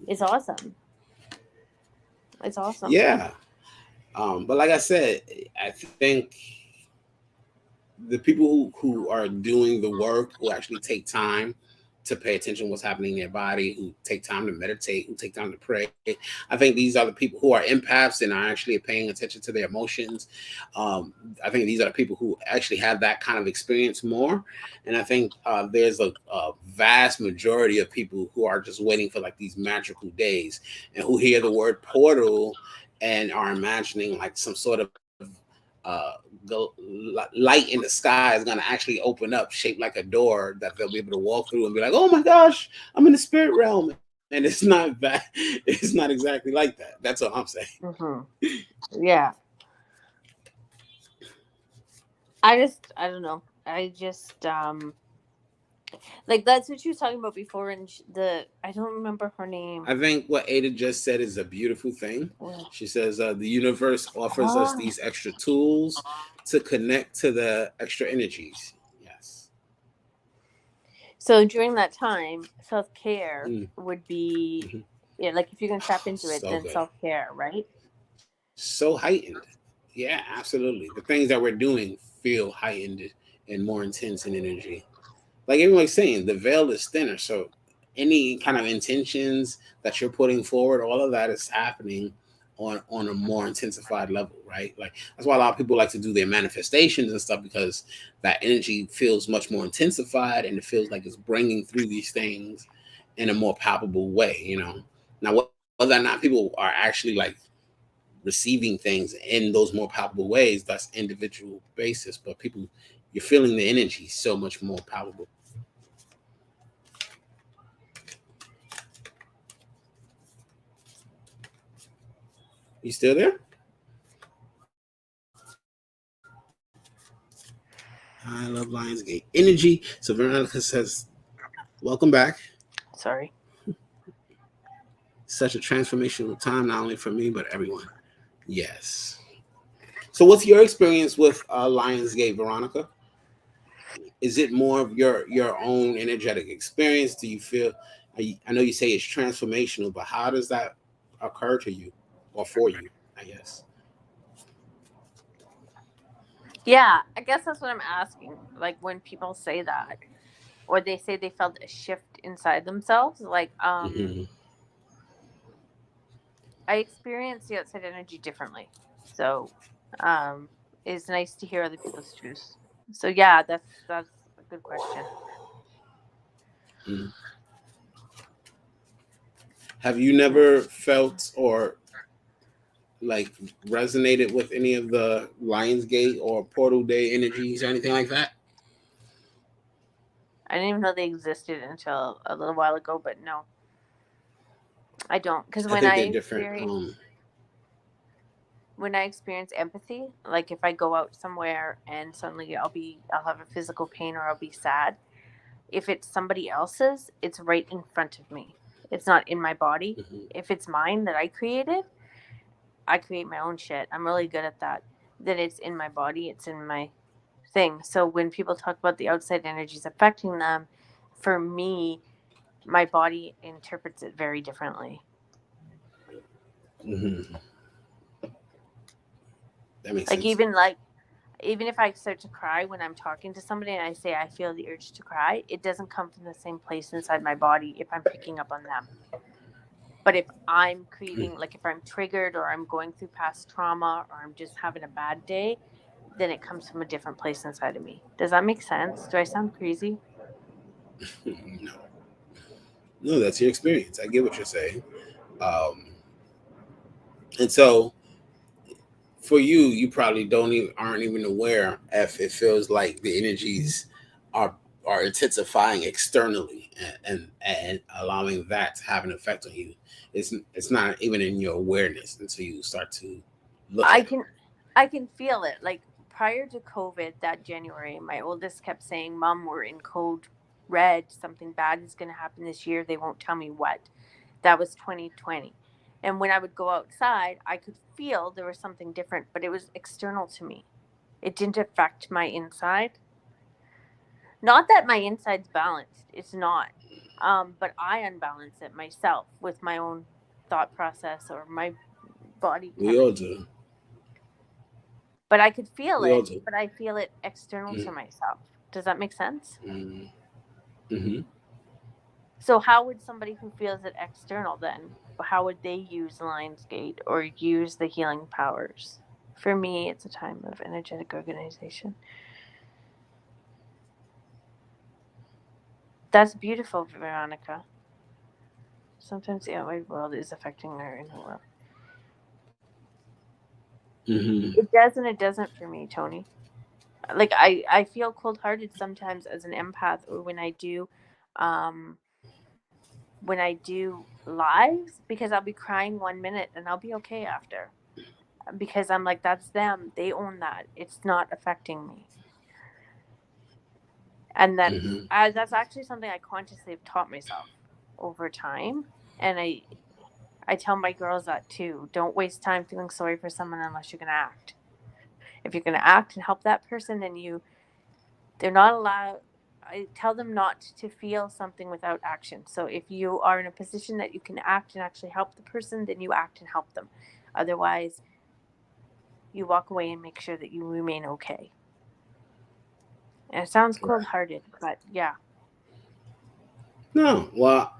it's awesome. It's awesome. Yeah. But like I said, I think the people who are doing the work, who actually take time to pay attention to what's happening in their body, who take time to meditate, who take time to pray. I think these are the people who are empaths and are actually paying attention to their emotions. I think these are the people who actually have that kind of experience more. And I think there's a vast majority of people who are just waiting for like these magical days and who hear the word portal and are imagining like some sort of uh, light in the sky is going to actually open up, shaped like a door that they'll be able to walk through and be like, "Oh my gosh, I'm in the spirit realm." And it's not that. It's not exactly like that. That's what I'm saying. Yeah. I don't know. I just like that's what she was talking about before, and I don't remember her name. I think what Ada just said is a beautiful thing. Well, She says the universe offers us oh. these extra tools to connect to the extra energies. Yes. So during that time, self care Mm. would be, Mhm. yeah, like if you can tap into it, So then good. self care, right? So heightened. Yeah, absolutely. The things that we're doing feel heightened and more intense in energy. Like everyone's saying, the veil is thinner. So any kind of intentions that you're putting forward, all of that is happening on a more intensified level, right? Like that's why a lot of people like to do their manifestations and stuff, because that energy feels much more intensified and it feels like it's bringing through these things in a more palpable way. Now whether or not people are actually like receiving things in those more palpable ways. That's individual basis, but people, you're feeling the energy so much more palpable. You still there? I love Lionsgate energy. So Veronica says, welcome back. Sorry. Such a transformational time, not only for me, but everyone. Yes. So what's your experience with Lionsgate, Veronica? Is it more of your own energetic experience? Do you feel, I know you say it's transformational, but how does that occur to you or for you, I guess? Yeah, I guess that's what I'm asking. Like when people say that, or they say they felt a shift inside themselves, like Mm-hmm. I experience the outside energy differently. So it's nice to hear other people's truths. So yeah, that's a good question. Mm-hmm. Have you never felt or like resonated with any of the Lionsgate or Portal Day energies or anything like that? I didn't even know they existed until a little while ago, but no, I don't. Because I think they're different. when I experience empathy, like if I go out somewhere and suddenly I'll have a physical pain or I'll be sad. If it's somebody else's, it's right in front of me. It's not in my body. Mm-hmm. If it's mine that I created, I create my own shit. I'm really good at that. Then it's in my body, it's in my thing. So when people talk about the outside energies affecting them, for me, my body interprets it very differently. Mm-hmm. That makes Like sense. even if I start to cry when I'm talking to somebody and I say I feel the urge to cry, it doesn't come from the same place inside my body if I'm picking up on them. But if I'm creating, like if I'm triggered or I'm going through past trauma or I'm just having a bad day, then it comes from a different place inside of me. Does that make sense? Do I sound crazy? No, no, that's your experience. I get what you're saying. Um, and so for you, you probably aren't even aware if it feels like the energies are are intensifying externally and allowing that to have an effect on you. It's not even in your awareness until you start to look I at it. can I can feel it. Like prior to COVID that January, my oldest kept saying, "Mom, we're in code red. Something bad is going to happen this year. They won't tell me what." That was 2020. And when I would go outside, I could feel there was something different, but it was external to me. It didn't affect my inside. Not that my inside's balanced. It's not. But I unbalance it myself with my own thought process or my body We all chemistry. do. But I could feel We all it, do. but I feel it external to myself. Does that make sense? Mm-hmm. Mm-hmm. So how would somebody who feels it external then, how would they use Lionsgate or use the healing powers? For me, it's a time of energetic organization. That's beautiful, Veronica. Sometimes the outside world is affecting our inner world. Mm-hmm. It does and it doesn't for me, Tony. Like I feel cold hearted sometimes as an empath or um when I do lives because I'll be crying 1 minute and I'll be okay after. Because I'm like, that's them. They own that. It's not affecting me. And Mm-hmm. that's actually something I consciously have taught myself over time. And I tell my girls that too. Don't waste time feeling sorry for someone unless you're gonna act. If you're gonna act and help that person, then they're not allowed. I tell them not to feel something without action. So if you are in a position that you can act and actually help the person, then you act and help them. Otherwise, you walk away and make sure that you remain okay. And it sounds cold Right. hearted, but yeah. No. Well,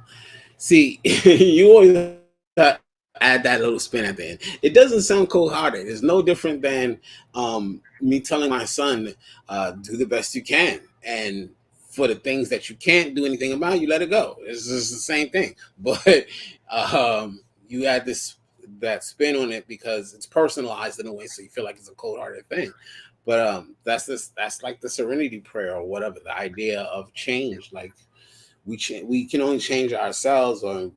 see, you always add that little spin at the end. It doesn't sound cold hearted. It's no different than me telling my son, do the best you can. And for the things that you can't do anything about, you let it go. It's just the same thing. But you add that spin on it because it's personalized in a way, so you feel like it's a cold-hearted thing. But that's like the serenity prayer or whatever, the idea of change. Like we can only change ourselves, or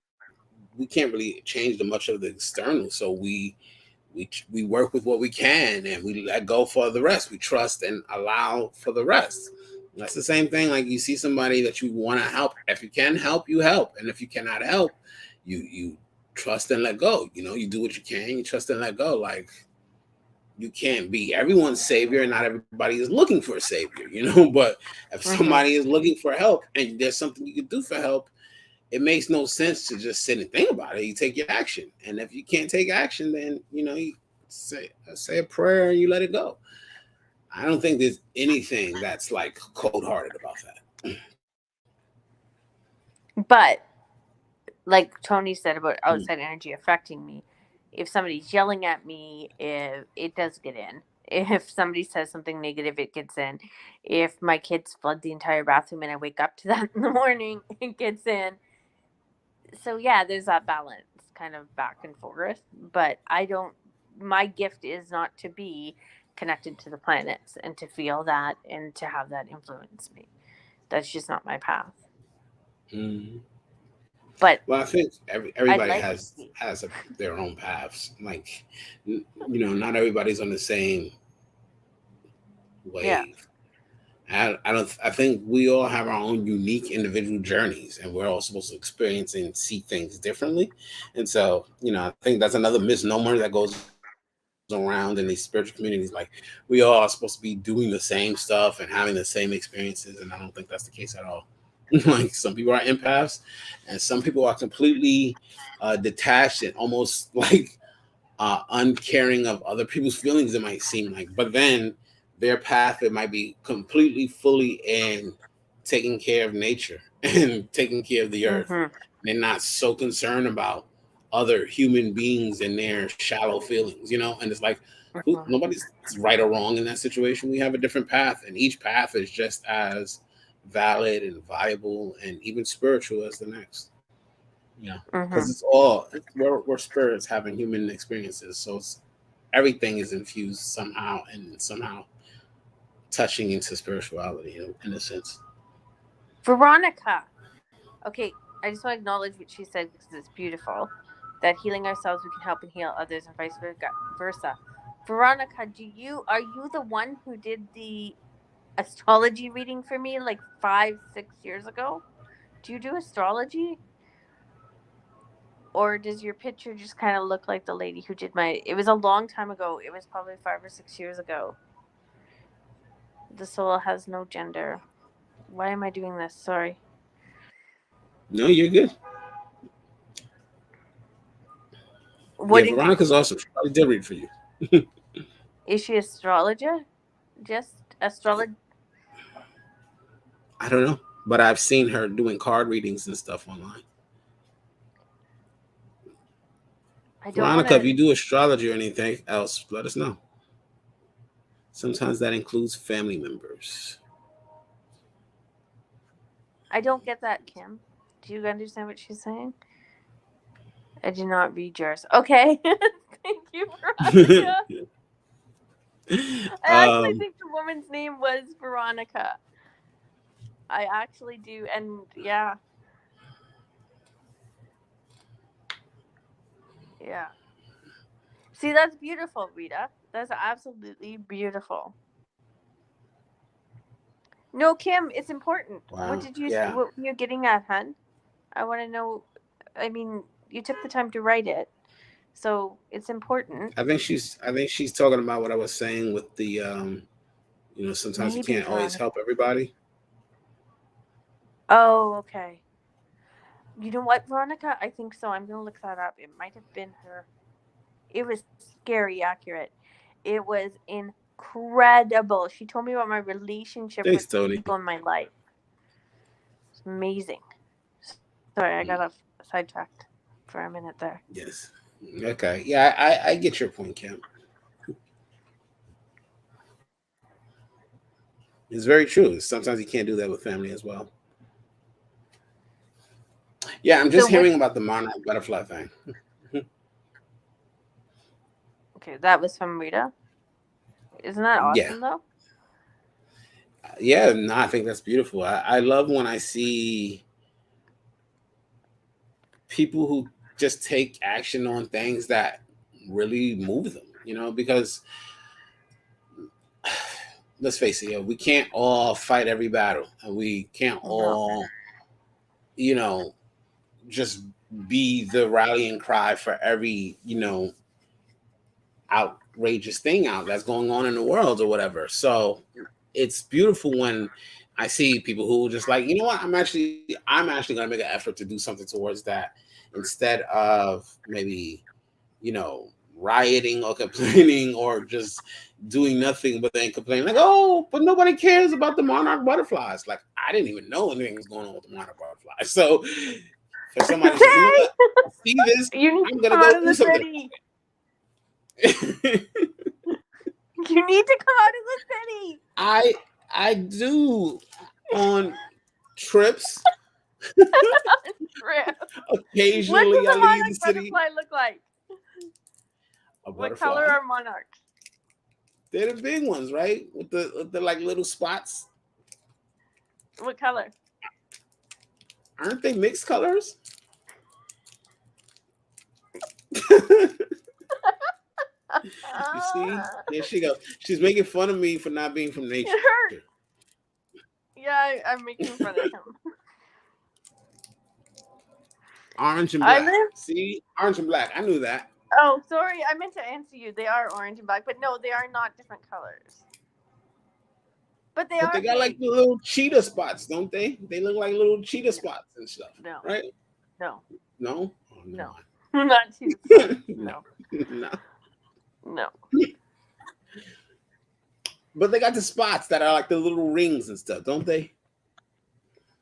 we can't really change the much of the external. So we work with what we can, and we let go for the rest. We trust and allow for the rest. That's the same thing. Like you see somebody that you want to help. If you can help, you help, and if you cannot help, you trust and let go. You do what you can. You trust and let go. Like you can't be everyone's savior, and not everybody is looking for a savior. But if somebody is looking for help, and there's something you can do for help, it makes no sense to just sit and think about it. You take your action, and if you can't take action, then you say a prayer and you let it go. I don't think there's anything that's like cold-hearted about that. But like Tony said about outside energy affecting me, if somebody's yelling at me, if it does get in. If somebody says something negative, it gets in. If my kids flood the entire bathroom and I wake up to that in the morning, it gets in. So yeah, there's that balance kind of back and forth. But my gift is not to be connected to the planets and to feel that and to have that influence me. That's just not my path. Mm-hmm. But well, I think everybody has their own paths. Like, not everybody's on the same wave. Yeah. I think we all have our own unique individual journeys, and we're all supposed to experience and see things differently. And so, I think that's another misnomer that goes around in these spiritual communities. Like, we all are supposed to be doing the same stuff and having the same experiences, and I don't think that's the case at all. Like, some people are empaths, and some people are completely detached and almost like uncaring of other people's feelings, it might seem like. But then their path, it might be completely fully in taking care of nature and taking care of the earth. They're not so concerned about other human beings and their shallow feelings, and it's like nobody's right or wrong in that situation. We have a different path, and each path is just as valid and viable and even spiritual as the next. Because it's all we're spirits having human experiences, so everything is infused somehow and somehow touching into spirituality in a sense. Veronica. Okay, I just want to acknowledge what she said because it's beautiful. That healing ourselves, we can help and heal others, and vice versa. Veronica, are you the one who did the astrology reading for me like 5-6 years ago? Do you do astrology? Or does your picture just kind of look like the lady who did it was a long time ago. It was probably 5 or 6 years ago. The soul has no gender. Why am I doing this? Sorry. No, you're good. Veronica's awesome. She probably did read for you. Is she astrologer? Just astrology? I don't know, but I've seen her doing card readings and stuff online. Veronica, if you do astrology or anything else, let us know. Sometimes that includes family members. I don't get that, Kim. Do you understand what she's saying? I did not read yours. Okay. Thank you, Veronica. I actually think the woman's name was Veronica. I actually do. And yeah. Yeah. See, that's beautiful, Rita. That's absolutely beautiful. No, Kim, it's important. Wow. What did you say? What were you getting at, hun? I want to know. I mean, you took the time to write it, so it's important. I think she's talking about what I was saying with the sometimes you can't always help everybody. Oh, okay. You know what, Veronica? I think so. I'm gonna look that up. It might have been her. It was scary accurate. It was incredible. She told me about my relationship with people in my life. It's amazing. Sorry, I got off sidetracked for a minute there. Yes. Okay. Yeah, I get your point, Kim. It's very true. Sometimes you can't do that with family as well. Yeah, I'm just hearing about the monarch butterfly thing. Okay, that was from Rita. Isn't that Yeah. awesome though? Yeah, no, I think that's beautiful. I love when I see people who just take action on things that really move them, because let's face it, we can't all fight every battle, and we can't No. all, you know, just be the rallying cry for every, outrageous thing out that's going on in the world or whatever. So it's beautiful when I see people who just like, you know what, I'm actually gonna make an effort to do something towards that instead of maybe, rioting or complaining or just doing nothing but then complaining like, oh, but nobody cares about the monarch butterflies. Like, I didn't even know anything was going on with the monarch butterflies. So for somebody to say, you know what, I see this, You need I'm to gonna come go out of do the something. city. You need to come out of the city. I do on trips. Trip. What Occasionally, does I a leave the monarch city. butterfly look like? A What color butterfly. are monarchs? They're the big ones, right? With the like little spots. What color? Aren't they mixed colors? You see, there she goes. She's making fun of me for not being from nature. It hurt. Yeah, I'm making fun of him. Orange and I black. live. See, orange and black. I knew that. Oh, sorry. I meant to answer you. They are orange and black, but no, they are not different colors. But they But are they got big. like the little cheetah spots, don't they? They look like little cheetah spots and stuff, No. right? No. No. Oh, No. no. Not cheetah. No. No. No. But they got the spots that are like the little rings and stuff, don't they?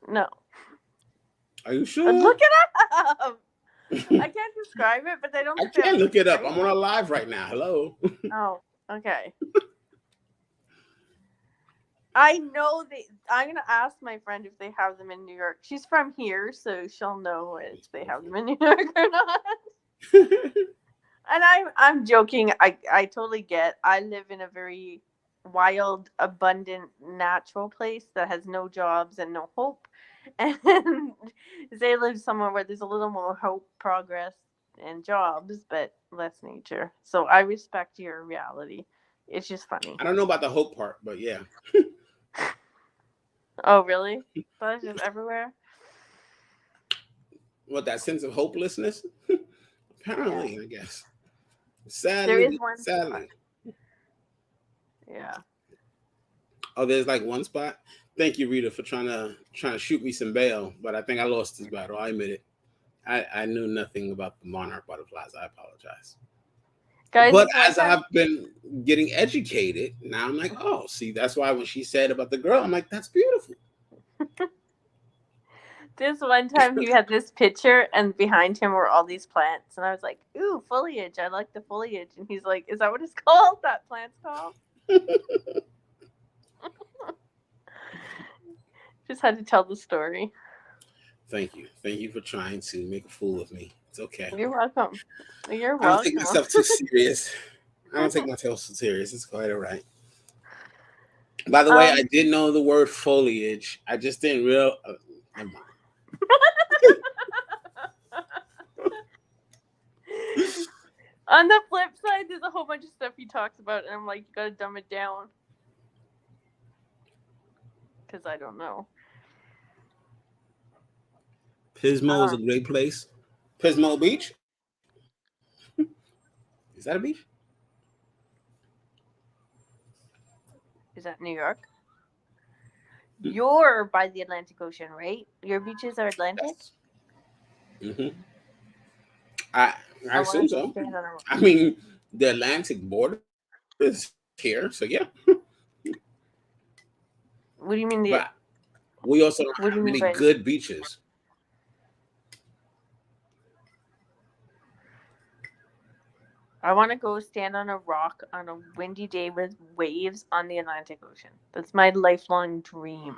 No. Are you sure? Look it up. I can't describe it, but they don't. I can't look it up. I'm on a live right now. Hello. Oh, okay. I know I'm gonna ask my friend if they have them in New York. She's from here, so she'll know if they have them in New York or not. And I'm joking. I totally get. I live in a very wild, abundant, natural place that has no jobs and no hope. And they live somewhere where there's a little more hope, progress, and jobs, but less nature. So I respect your reality. It's just funny. I don't know about the hope part, but yeah. Oh, really? That's just everywhere? What, that sense of hopelessness? Apparently, I guess. There is one Sadly. Yeah. Oh, there's like one spot. Thank you, Rita, for trying to shoot me some bail, but I think I lost this battle. I admit it. I knew nothing about the monarch butterflies. I apologize. Guys, But as I've been getting educated, now I'm like, oh, see, that's why when she said about the girl, I'm like, that's beautiful. This one time he had this picture and behind him were all these plants. And I was like, ooh, foliage. I like the foliage. And he's like, is that what it's called? That plant's called? Just had to tell the story. Thank you. Thank you for trying to make a fool of me. It's okay. You're welcome. You're welcome. I don't take myself too serious. I don't take myself so serious. It's quite all right. By the way, I did know the word foliage. I just didn't real. Never mind. On the flip side, there's a whole bunch of stuff he talks about, and I'm like, you gotta dumb it down. Because I don't know. Pismo is a great place. Pismo Beach? Is that a beach? Is that New York? You're by the Atlantic Ocean, right? Your beaches are Atlantic? Yes. Mm-hmm. I assume so. I mean, the Atlantic border is here, so yeah. What do you mean? But we also don't have many good beaches. I want to go stand on a rock on a windy day with waves on the Atlantic Ocean. That's my lifelong dream.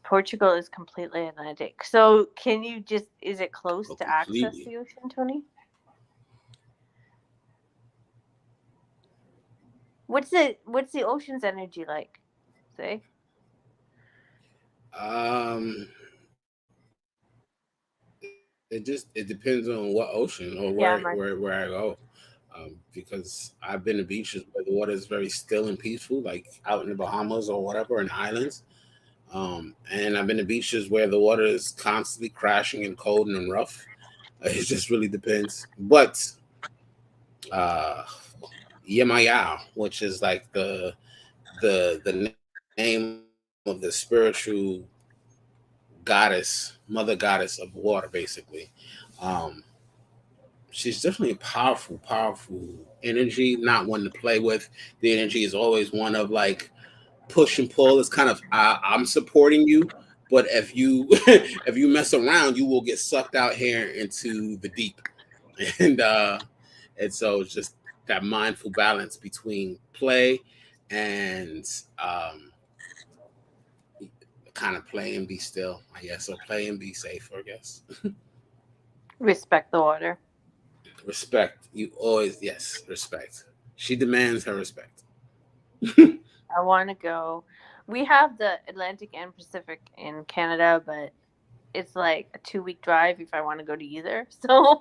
Portugal is completely Atlantic. So can you is it close to access the ocean, Tony? What's the ocean's energy like? Say. Um, it depends on what ocean or Yeah, where I go. Because I've been to beaches where the water is very still and peaceful, like out in the Bahamas or whatever, in islands. And I've been to beaches where the water is constantly crashing and cold and rough. It just really depends. But uh, Yemayao, which is like the name of the spiritual goddess, mother goddess of water, basically. Um, she's definitely a powerful energy, not one to play with. The energy is always one of like push and pull. It's kind of I'm supporting you, but if you if you mess around, you will get sucked out here into the deep. And and so it's just that mindful balance between play and kind of play and be still, I guess. So play and be safe, I guess. respect the water. Respect. You always, yes, respect. She demands her respect. I want to go. We have the Atlantic and Pacific in Canada, but it's like a 2 week drive if I want to go to either. So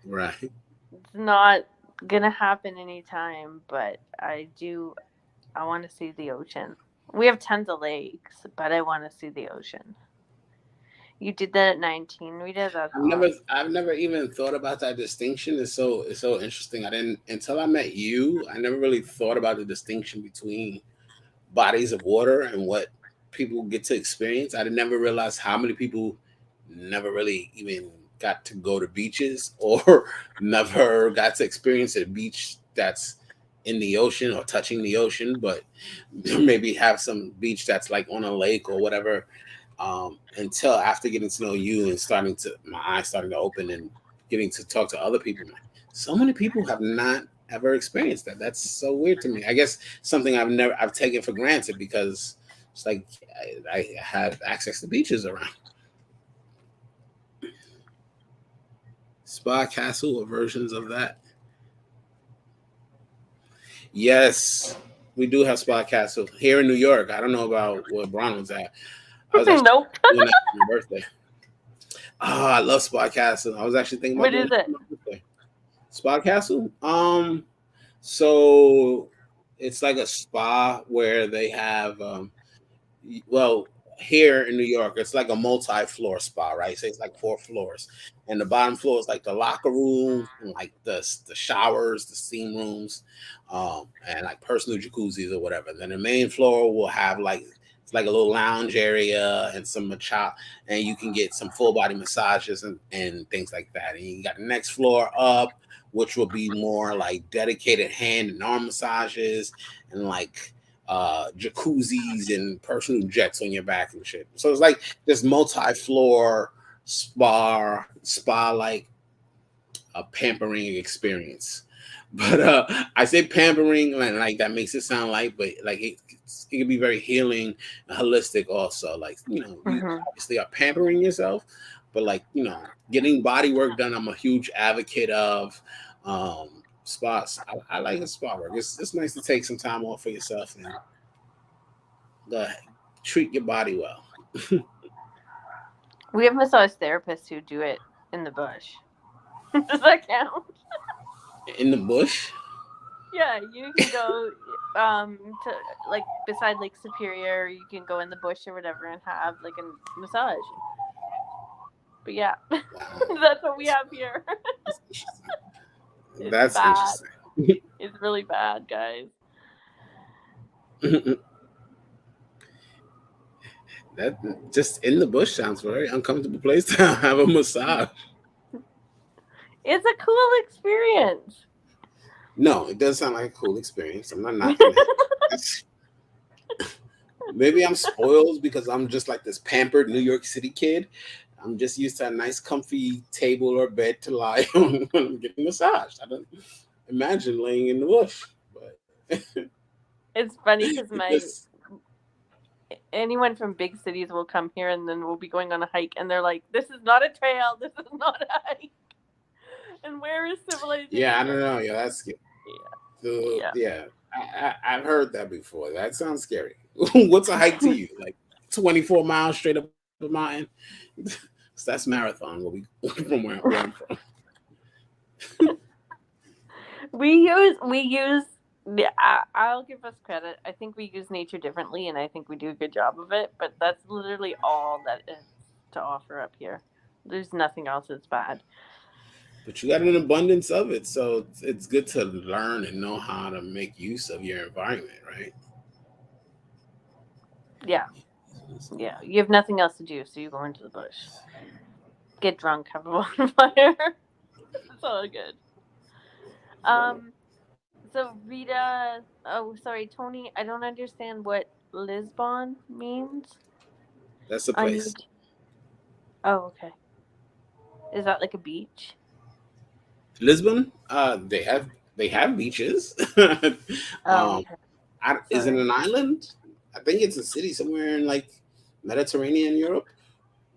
Right. it's not gonna happen anytime. But I do. I want to see the ocean. We have tons of lakes, but I want to see the ocean. You did that at 19. We did that. I've never even thought about that distinction. It's so interesting. I didn't until I met you. I never really thought about the distinction between bodies of water and what people get to experience. I never realized how many people never really even got to go to beaches or never got to experience a beach that's in the ocean or touching the ocean, but maybe have some beach that's like on a lake or whatever. Until after getting to know you and starting to my eyes starting to open and getting to talk to other people, man, so many people have not ever experienced that. That's so weird to me. I guess something I've taken for granted because it's like I have access to beaches around. Spa Castle or versions of that. Yes, we do have Spa Castle here in New York. I don't know about where Bronwyn's at. I was actually Nope. doing that for my birthday. Oh, I love Spa Castle. I was actually thinking about What doing is that it? for my birthday. Spa Castle. So it's like a spa where they have well, here in New York, it's like a multi-floor spa, right? So it's like 4 floors, and the bottom floor is like the locker room, and like the showers, the steam rooms, and like personal jacuzzis or whatever. Then the main floor will have like it's like a little lounge area and some macha, and you can get some full body massages and things like that. And you got the next floor up, which will be more like dedicated hand and arm massages and like jacuzzis and personal jets on your back and shit. So it's like this multi-floor spa like a pampering experience. But I say pampering like that makes it sound light, but like it can be very healing and holistic also. Like, you Hmm. obviously are pampering yourself, but like, getting body work done, I'm a huge advocate of spas. I like a spa work. It's nice to take some time off for yourself and uh, treat your body well. We have massage therapists who do it in the bush. Does that count? In the bush. Yeah, you can go to like beside Lake Superior. You can go in the bush or whatever and have like a massage. But yeah, Wow. that's what we have here. That's interesting. It's That's bad. interesting. It's really bad, guys. That just in the bush sounds very uncomfortable place to have a massage. It's a cool experience. No, it does sound like a cool experience. I'm not knocking that. That's, maybe I'm spoiled because I'm just like this pampered New York City kid. I'm just used to a nice, comfy table or bed to lie on when I'm getting massaged. I don't imagine laying in the bush, but It's funny because it my just anyone from big cities will come here and then we'll be going on a hike and they're like, "This is not a trail. This is not a hike." And where is yeah, I civilization? don't know. Yeah, that's Yeah. Yeah. Yeah, I've heard that before. That sounds scary. What's a hike to you? Like 24 miles straight up a mountain? So that's marathon. Where we from where I'm from. we use yeah, I'll give us credit. I think we use nature differently, and I think we do a good job of it. But that's literally all that is to offer up here. There's nothing else that's bad. But you got an abundance of it, so it's good to learn and know how to make use of your environment, right? Yeah, yeah. You have nothing else to do, so you go into the bush, get drunk, have a bonfire. It's all good. Um. So Rita, oh sorry, Tony. I don't understand what Lisbon means. That's the I place. need. Oh, okay. Is that like a beach? Lisbon, they have beaches. Oh, um, okay. is it Sorry. an island? I think it's a city somewhere in like Mediterranean Europe.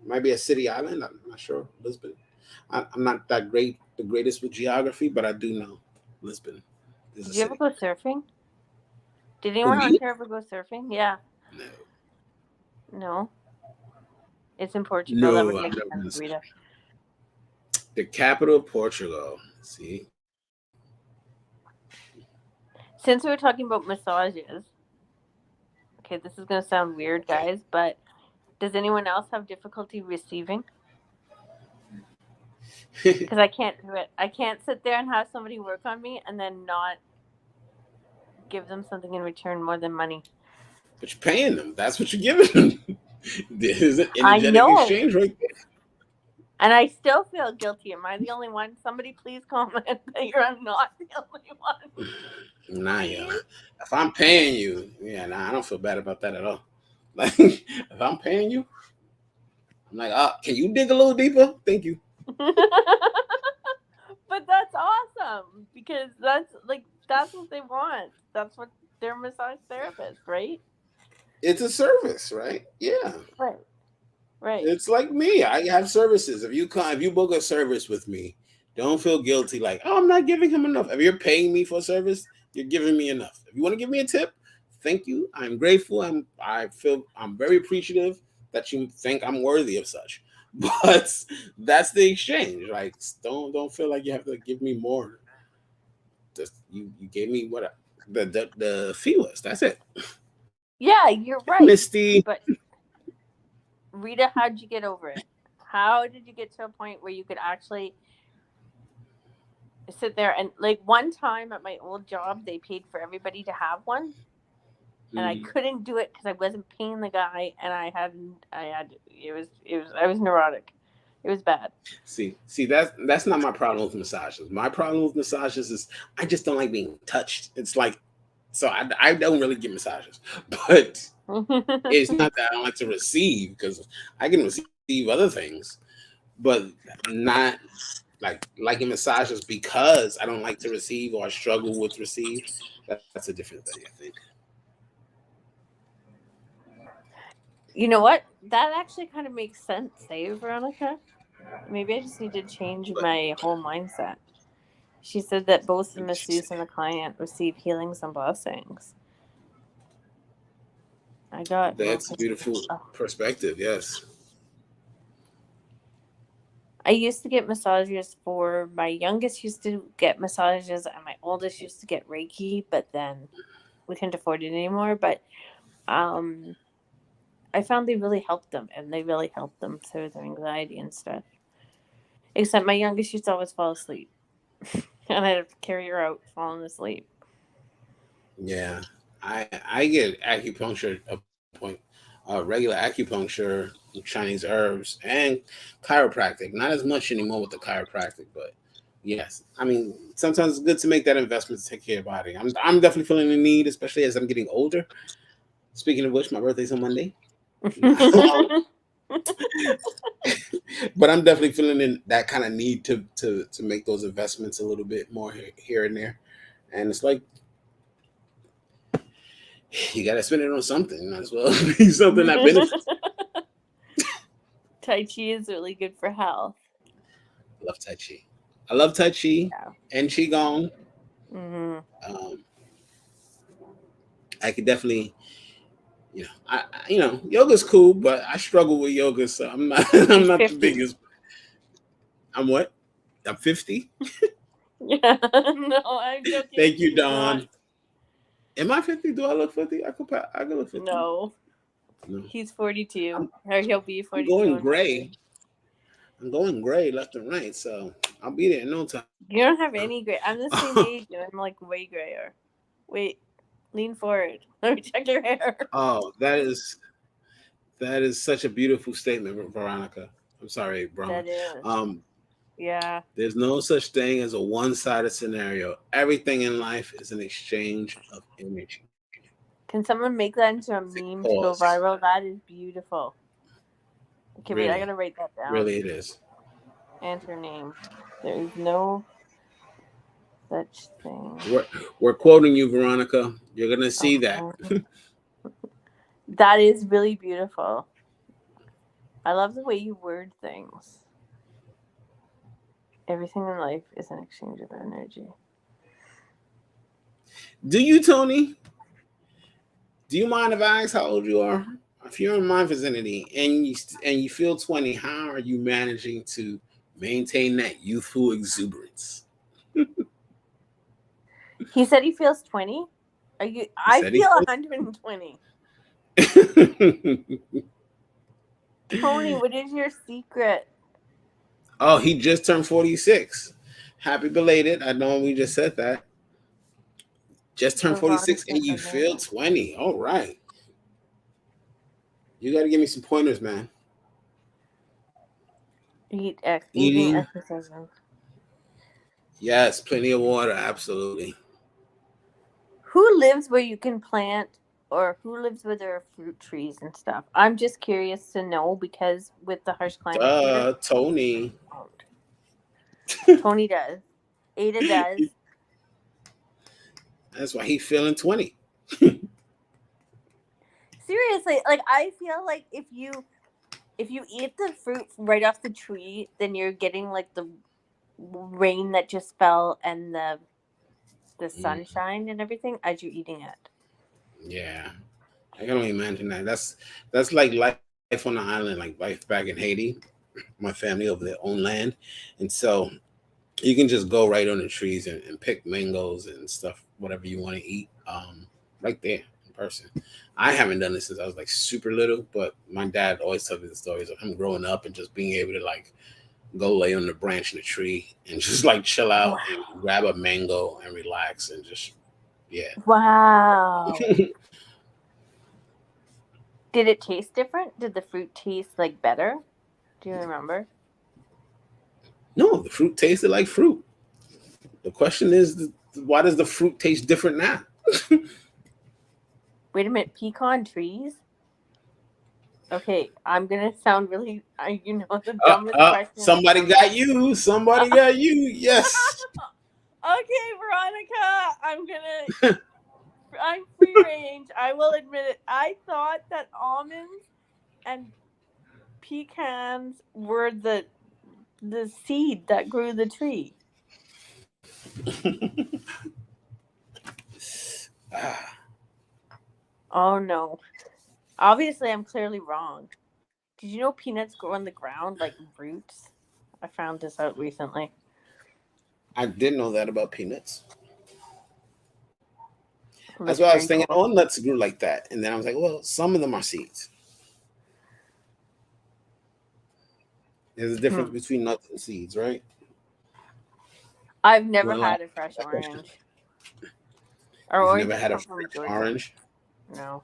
Might be a city island. I'm not sure. Lisbon. I'm not the greatest with geography, but I do know Lisbon is a Did you ever city. go surfing? Did Who anyone on me? here ever go surfing? Yeah. No, No. It's in Portugal. That no, would I've make never sense, been. Rita. The capital of Portugal. See, Since we were talking about massages, okay, this is gonna sound weird, okay. guys, but does anyone else have difficulty receiving? Because I can't do it. I can't sit there and have somebody work on me and then not give them something in return more than money. But you're paying them. That's what you're giving them. There's an I energetic know. exchange right there. And I still feel guilty. Am I the only one? Somebody please comment that you're not the only one. Nah, yeah. Please. If I'm paying you, yeah, nah, I don't feel bad about that at all. Like, if I'm paying you, I'm like, can you dig a little deeper? Thank you. But that's awesome because that's what they want. That's what they're massage therapists, right? It's a service, right? Yeah. Right. Right. It's like me. I have services. If you book a service with me, don't feel guilty. Like, oh, I'm not giving him enough. If you're paying me for a service, you're giving me enough. If you want to give me a tip, thank you. I'm grateful. I'm very appreciative that you think I'm worthy of such. But that's the exchange. Like, don't feel like you have to give me more. Just you gave me what the fee was. That's it. Yeah, you're right. Misty. But Rita, how'd you get over it? How did you get to a point where you could actually sit there and like one time at my old job they paid for everybody to have one and I Mm, couldn't do it because I wasn't paying the guy and I had it was I was neurotic. It was bad. see that's not my problem with massages. My problem with massages is I just don't like being touched. It's like so I don't really get massages, but it's not that I don't like to receive because I can receive other things, but not liking massages because I don't like to receive or I struggle with receive. That's a different thing, I think. You know what? That actually kind of makes sense, eh, Veronica? Maybe I just need to change But my whole mindset. She said that both the what did she say? masseuse and the client receive healings and blessings. I got That's a multiple. beautiful Oh. perspective. Yes. I used to get massages for my youngest used to get massages and my oldest used to get Reiki, but then we couldn't afford it anymore. But um, I found they really helped them, and they really helped them through their anxiety and stuff. Except my youngest used to always fall asleep, and I'd have to carry her out falling asleep. Yeah, I get acupuncture regular acupuncture, Chinese herbs, and chiropractic. Not as much anymore with the chiropractic, but yes, I mean sometimes it's good to make that investment to take care of your body. I'm definitely feeling the need, especially as I'm getting older. Speaking of which, my birthday's on Monday, but I'm definitely feeling in that kind of need to make those investments a little bit more here and there. And it's like you got to spend it on something. Might as well be something that benefits. Tai Chi is really good for health. I love Tai Chi. I love Tai Chi Yeah. and Qigong. Mm-hmm. I could definitely, yoga's cool, but I struggle with yoga, so I'm not I'm He's not the 50. biggest. I'm what? I'm 50. Yeah. No, I'm joking. Thank you, He's not. Don. Am I 50? Do I look 50? I could look 50. No. No. He's 42. I'm, Or he'll be I'm 42 going in February. gray. I'm going gray left and right, so I'll be there in no time. You don't have any gray. I'm the same age and I'm like way grayer. Wait, lean forward. Let me check your hair. Oh, that is such a beautiful statement, Veronica. I'm sorry, Bronwyn. That is. Um, Yeah. there's no such thing as a one-sided scenario. Everything in life is an exchange of energy. Can someone make that into a meme to go Pause. viral? That is beautiful. Okay, wait, I Really, gotta write that down. really, it is. And her name. There is no such thing. We're quoting you, Veronica. You're gonna see that. That is really beautiful. I love the way you word things. Everything in life is an exchange of energy. Do you, Tony? Do you mind if I ask how old you are? If you're in my vicinity and you feel 20, how are you managing to maintain that youthful exuberance? He said he feels 20. Are you? I feel 120. Tony, what is your secret? Oh, he just turned 46. Happy belated. I know we just said that. Just turned 46 and you feel 20. All right. You got to give me some pointers, man. Eating, exercising. Yes, plenty of water. Absolutely. Who lives where you can plant, or who lives where there are fruit trees and stuff? I'm just curious to know because with the harsh climate here, Tony. Tony does. Ada does. That's why he's feeling 20. Seriously, like I feel like if you eat the fruit right off the tree, then you're getting like the rain that just fell and the sunshine and everything as you're eating it. Yeah, I can only imagine that. That's like life on the island, like life back in Haiti. My family over their own land, and so you can just go right on the trees and pick mangoes and stuff, whatever you want to eat, right there in person. I haven't done this since I was like super little, but my dad always tells me the stories of him growing up and just being able to like go lay on the branch in the tree and just like chill out and grab a mango and relax and just Wow. Did it taste different? Did the fruit taste like better? Do you remember? No, the fruit tasted like fruit. The question is, why does the fruit taste different now? Wait a minute, pecan trees? Okay, I'm gonna sound really, the dumbest question. Somebody got you. Somebody got you. Yes. Okay, Veronica, I'm free range. I will admit it. I thought that almonds and pecans were the seed that grew the tree. Oh no. Obviously, I'm clearly wrong. Did you know peanuts grow on the ground like roots? I found this out recently. I didn't know that about peanuts. That's why I was thinking, all nuts grew like that. And then I was like, well, some of them are seeds. There's a difference between nuts and seeds, right? I've never had a fresh orange. Or never had a fresh orange? No.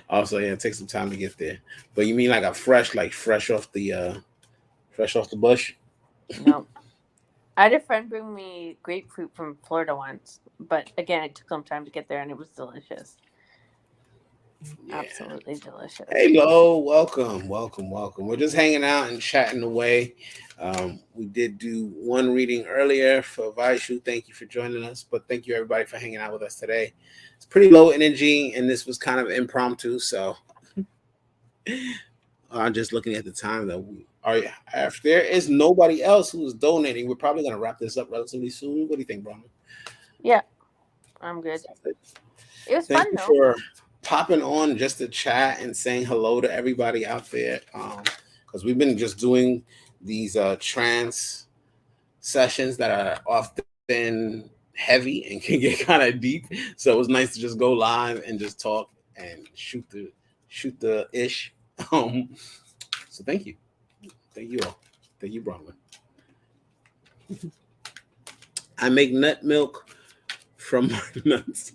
Also, yeah, it takes some time to get there. But you mean like a fresh off the bush? No. I had a friend bring me grapefruit from Florida once, but again, it took some time to get there, and it was delicious. Yeah. Absolutely delicious. Hey, Lo, welcome. We're just hanging out and chatting away. We did do one reading earlier for Vaishu. Thank you for joining us, but thank you everybody for hanging out with us today. It's pretty low energy, and this was kind of impromptu, so I'm just looking at the time that we are. If there is nobody else who's donating, we're probably going to wrap this up relatively soon. What do you think, Bronwyn? Yeah, I'm good. It was Thank fun you though. for popping on just to chat and saying hello to everybody out there. Because we've been just doing these trance sessions that are often heavy and can get kind of deep. So it was nice to just go live and just talk and shoot the ish. Um, so thank you all, thank you, Bronwyn. I make nut milk from my nuts.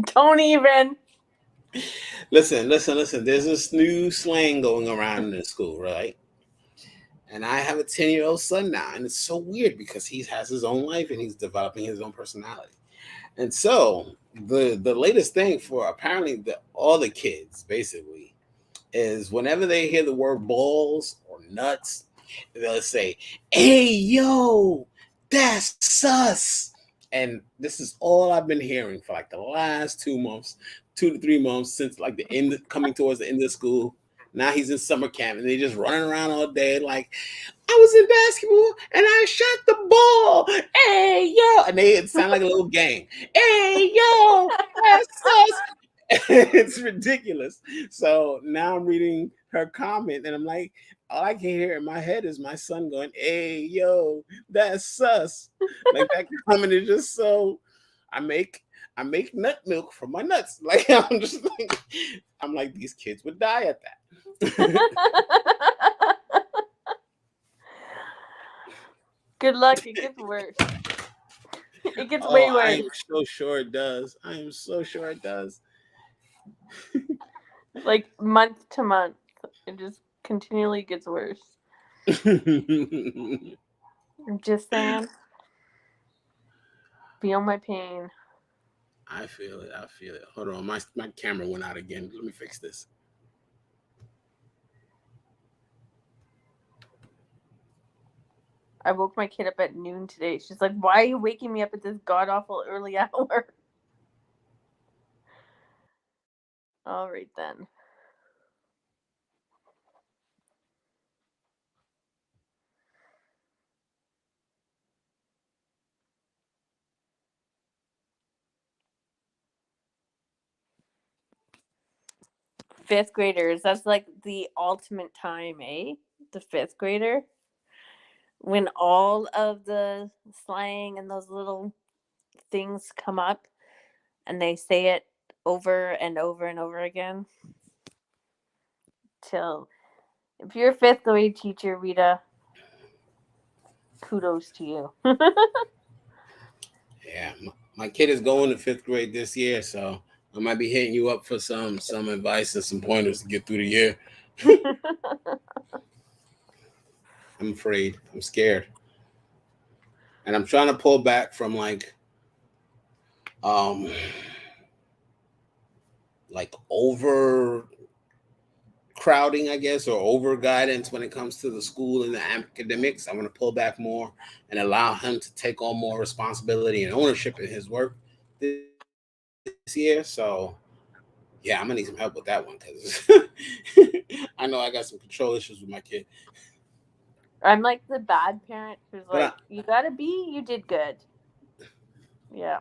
Don't even. Listen. There's this new slang going around in the school, right? And I have a 10-year-old son now, and it's so weird because he has his own life and he's developing his own personality. And so the latest thing for apparently all the kids basically is whenever they hear the word balls or nuts, they'll say, "Hey yo, that's sus." And this is all I've been hearing for like the last 2 months, 2 to 3 months since like the end coming towards the end of school. Now he's in summer camp and they just running around all day like, I was in basketball and I shot the ball. Hey yo, and it sound like a little game. Hey yo, that's us. It's ridiculous. So now I'm reading her comment and I'm like, all I can hear in my head is my son going, "Hey yo, that's sus." Like that comment is just so. I make I make nut milk from my nuts. Like I'm like these kids would die at that. Good luck. It gets worse. It gets Oh, way I worse. am so sure it does. I am so sure it does. Like month to month, it just continually gets worse. I'm just saying. Feel my pain. I feel it. I feel it. Hold on, my camera went out again. Let me fix this. I woke my kid up at noon today. She's like, "Why are you waking me up at this god awful early hour?" All right then. Fifth graders. That's like the ultimate time, eh? The fifth grader. When all of the slang and those little things come up and they say it over and over and over again. Till if you're a fifth grade teacher, Rita, kudos to you. Yeah, my kid is going to fifth grade this year, so I might be hitting you up for some advice and some pointers to get through the year. I'm afraid. I'm scared, and I'm trying to pull back from um like over crowding, I guess, or over guidance when it comes to the school and the academics. I want to pull back more and allow him to take on more responsibility and ownership in his work this year. So yeah, I'm gonna need some help with that one because I know I got some control issues with my kid. I'm like the bad parent who's But like, "You got a B, you did good." Yeah,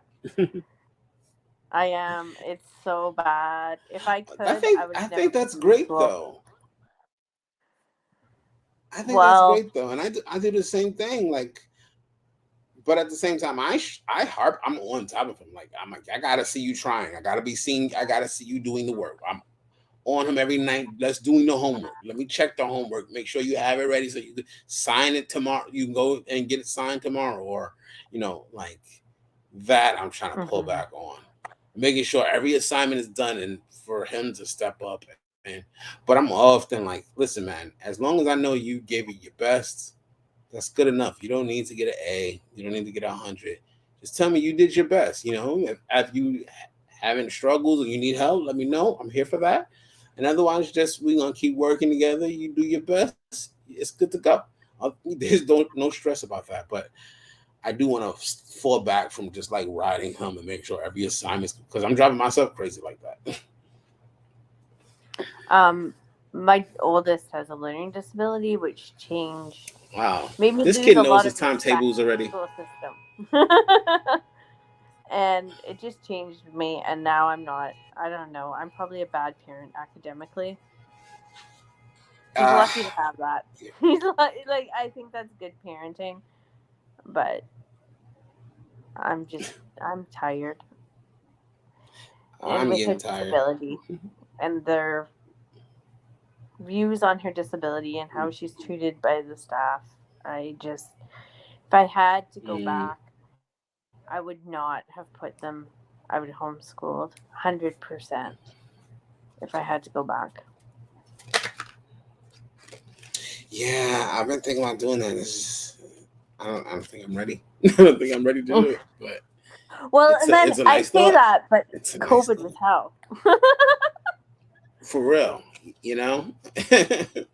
I am. It's so bad. If I I could, think I would I never think put that's them in great school. though. I think that's Well, great though, and I do the same thing. Like, but at the same time, I harp. I'm on top of him. I'm like I gotta see you trying. I gotta be seen. I gotta see you doing the work. I'm on him every night. Let's doing the homework. Let me check the homework. Make sure you have it ready so you can sign it tomorrow. You can go and get it signed tomorrow, or like that. I'm trying to pull mhm. back on making sure every assignment is done and for him to step up. And but I'm often like, listen, man. As long as I know you gave it your best, that's good enough. You don't need to get an A. You don't need to get 100. Just tell me you did your best. If you having struggles or you need help, let me know. I'm here for that. And otherwise, just we're gonna keep working together. You do your best. It's good to go. There's no stress about that. But I do want to fall back from just like riding him and make sure every assignment because I'm driving myself crazy like that. Um, My oldest has a learning disability, which changed, Wow. made me This lose kid a knows lot his of respect timetables for the already. school system. And it just changed me, and now I'm not. I don't know. I'm probably a bad parent academically. He's Uh, lucky to have that. He's like I think that's good parenting, but I'm tired. And I'm with her getting tired. disability and their views on her disability and how she's treated by the staff, I just, if I had to go Mm, back, I would not have put them. I would homeschooled 100% if I had to go back. yeah, I've been thinking about doing that. I don't think I'm ready. I don't think I'm ready to do it. But Well, and then it's a I nice say thought. that, but It's a nice COVID was thought. hell. For real, you know? It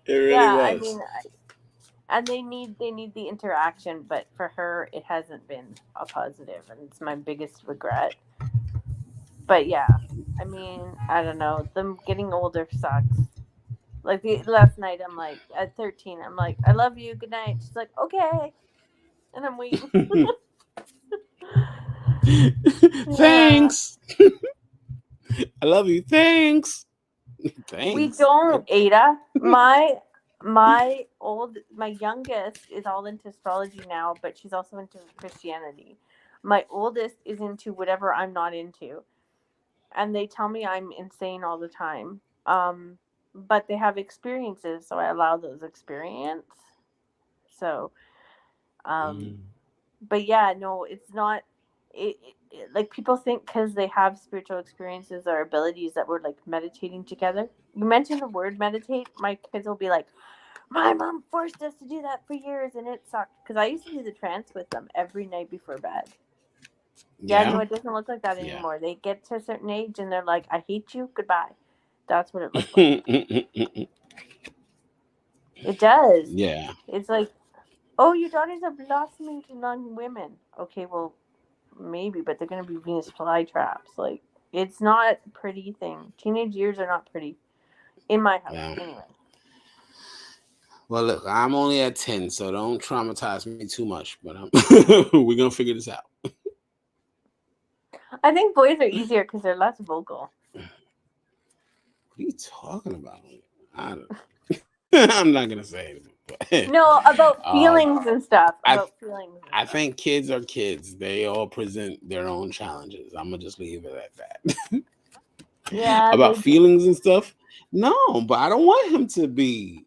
really Yeah, I was. mean, and they need the interaction, but for her, it hasn't been a positive, and it's my biggest regret. But yeah, I mean, I don't know. Them getting older sucks. Like last night, I'm like at 13, I'm like, I love you. Good night. She's like, okay, and I'm waiting. Yeah, Thanks. I love you. Thanks. we Thanks. don't, What? Ada. My youngest is all into astrology now, but she's also into Christianity. My oldest is into whatever I'm not into, and they tell me I'm insane all the time. But they have experiences, so I allow those experience. So, um, Mm. but yeah, no, it's not. Like people think because they have spiritual experiences or abilities that we're like meditating together. You mentioned the word meditate, my kids will be like, "My mom forced us to do that for years, and it sucked." Because I used to do the trance with them every night before bed. Yeah, no, Yeah. it doesn't look like that Yeah. anymore. They get to a certain age and they're like, "I hate you, goodbye." That's what it looks like. Yeah. It does. It's like, oh, your daughters are blossoming to young women. Okay, well, maybe, but they're gonna be Venus flytraps. Like, it's not a pretty thing. Teenage years are not pretty in my house, Yeah. anyway. Well, look, I'm only at 10, so don't traumatize me too much. But we're gonna figure this out. I think boys are easier because they're less vocal. What are you talking about? I don't. I'm not gonna say anything. But, No, about um, feelings and stuff. I About feelings and I stuff. think kids are kids. They all present their own challenges. I'm gonna just leave it at that. Yeah, they About do. feelings and stuff. No, but I don't want him to be.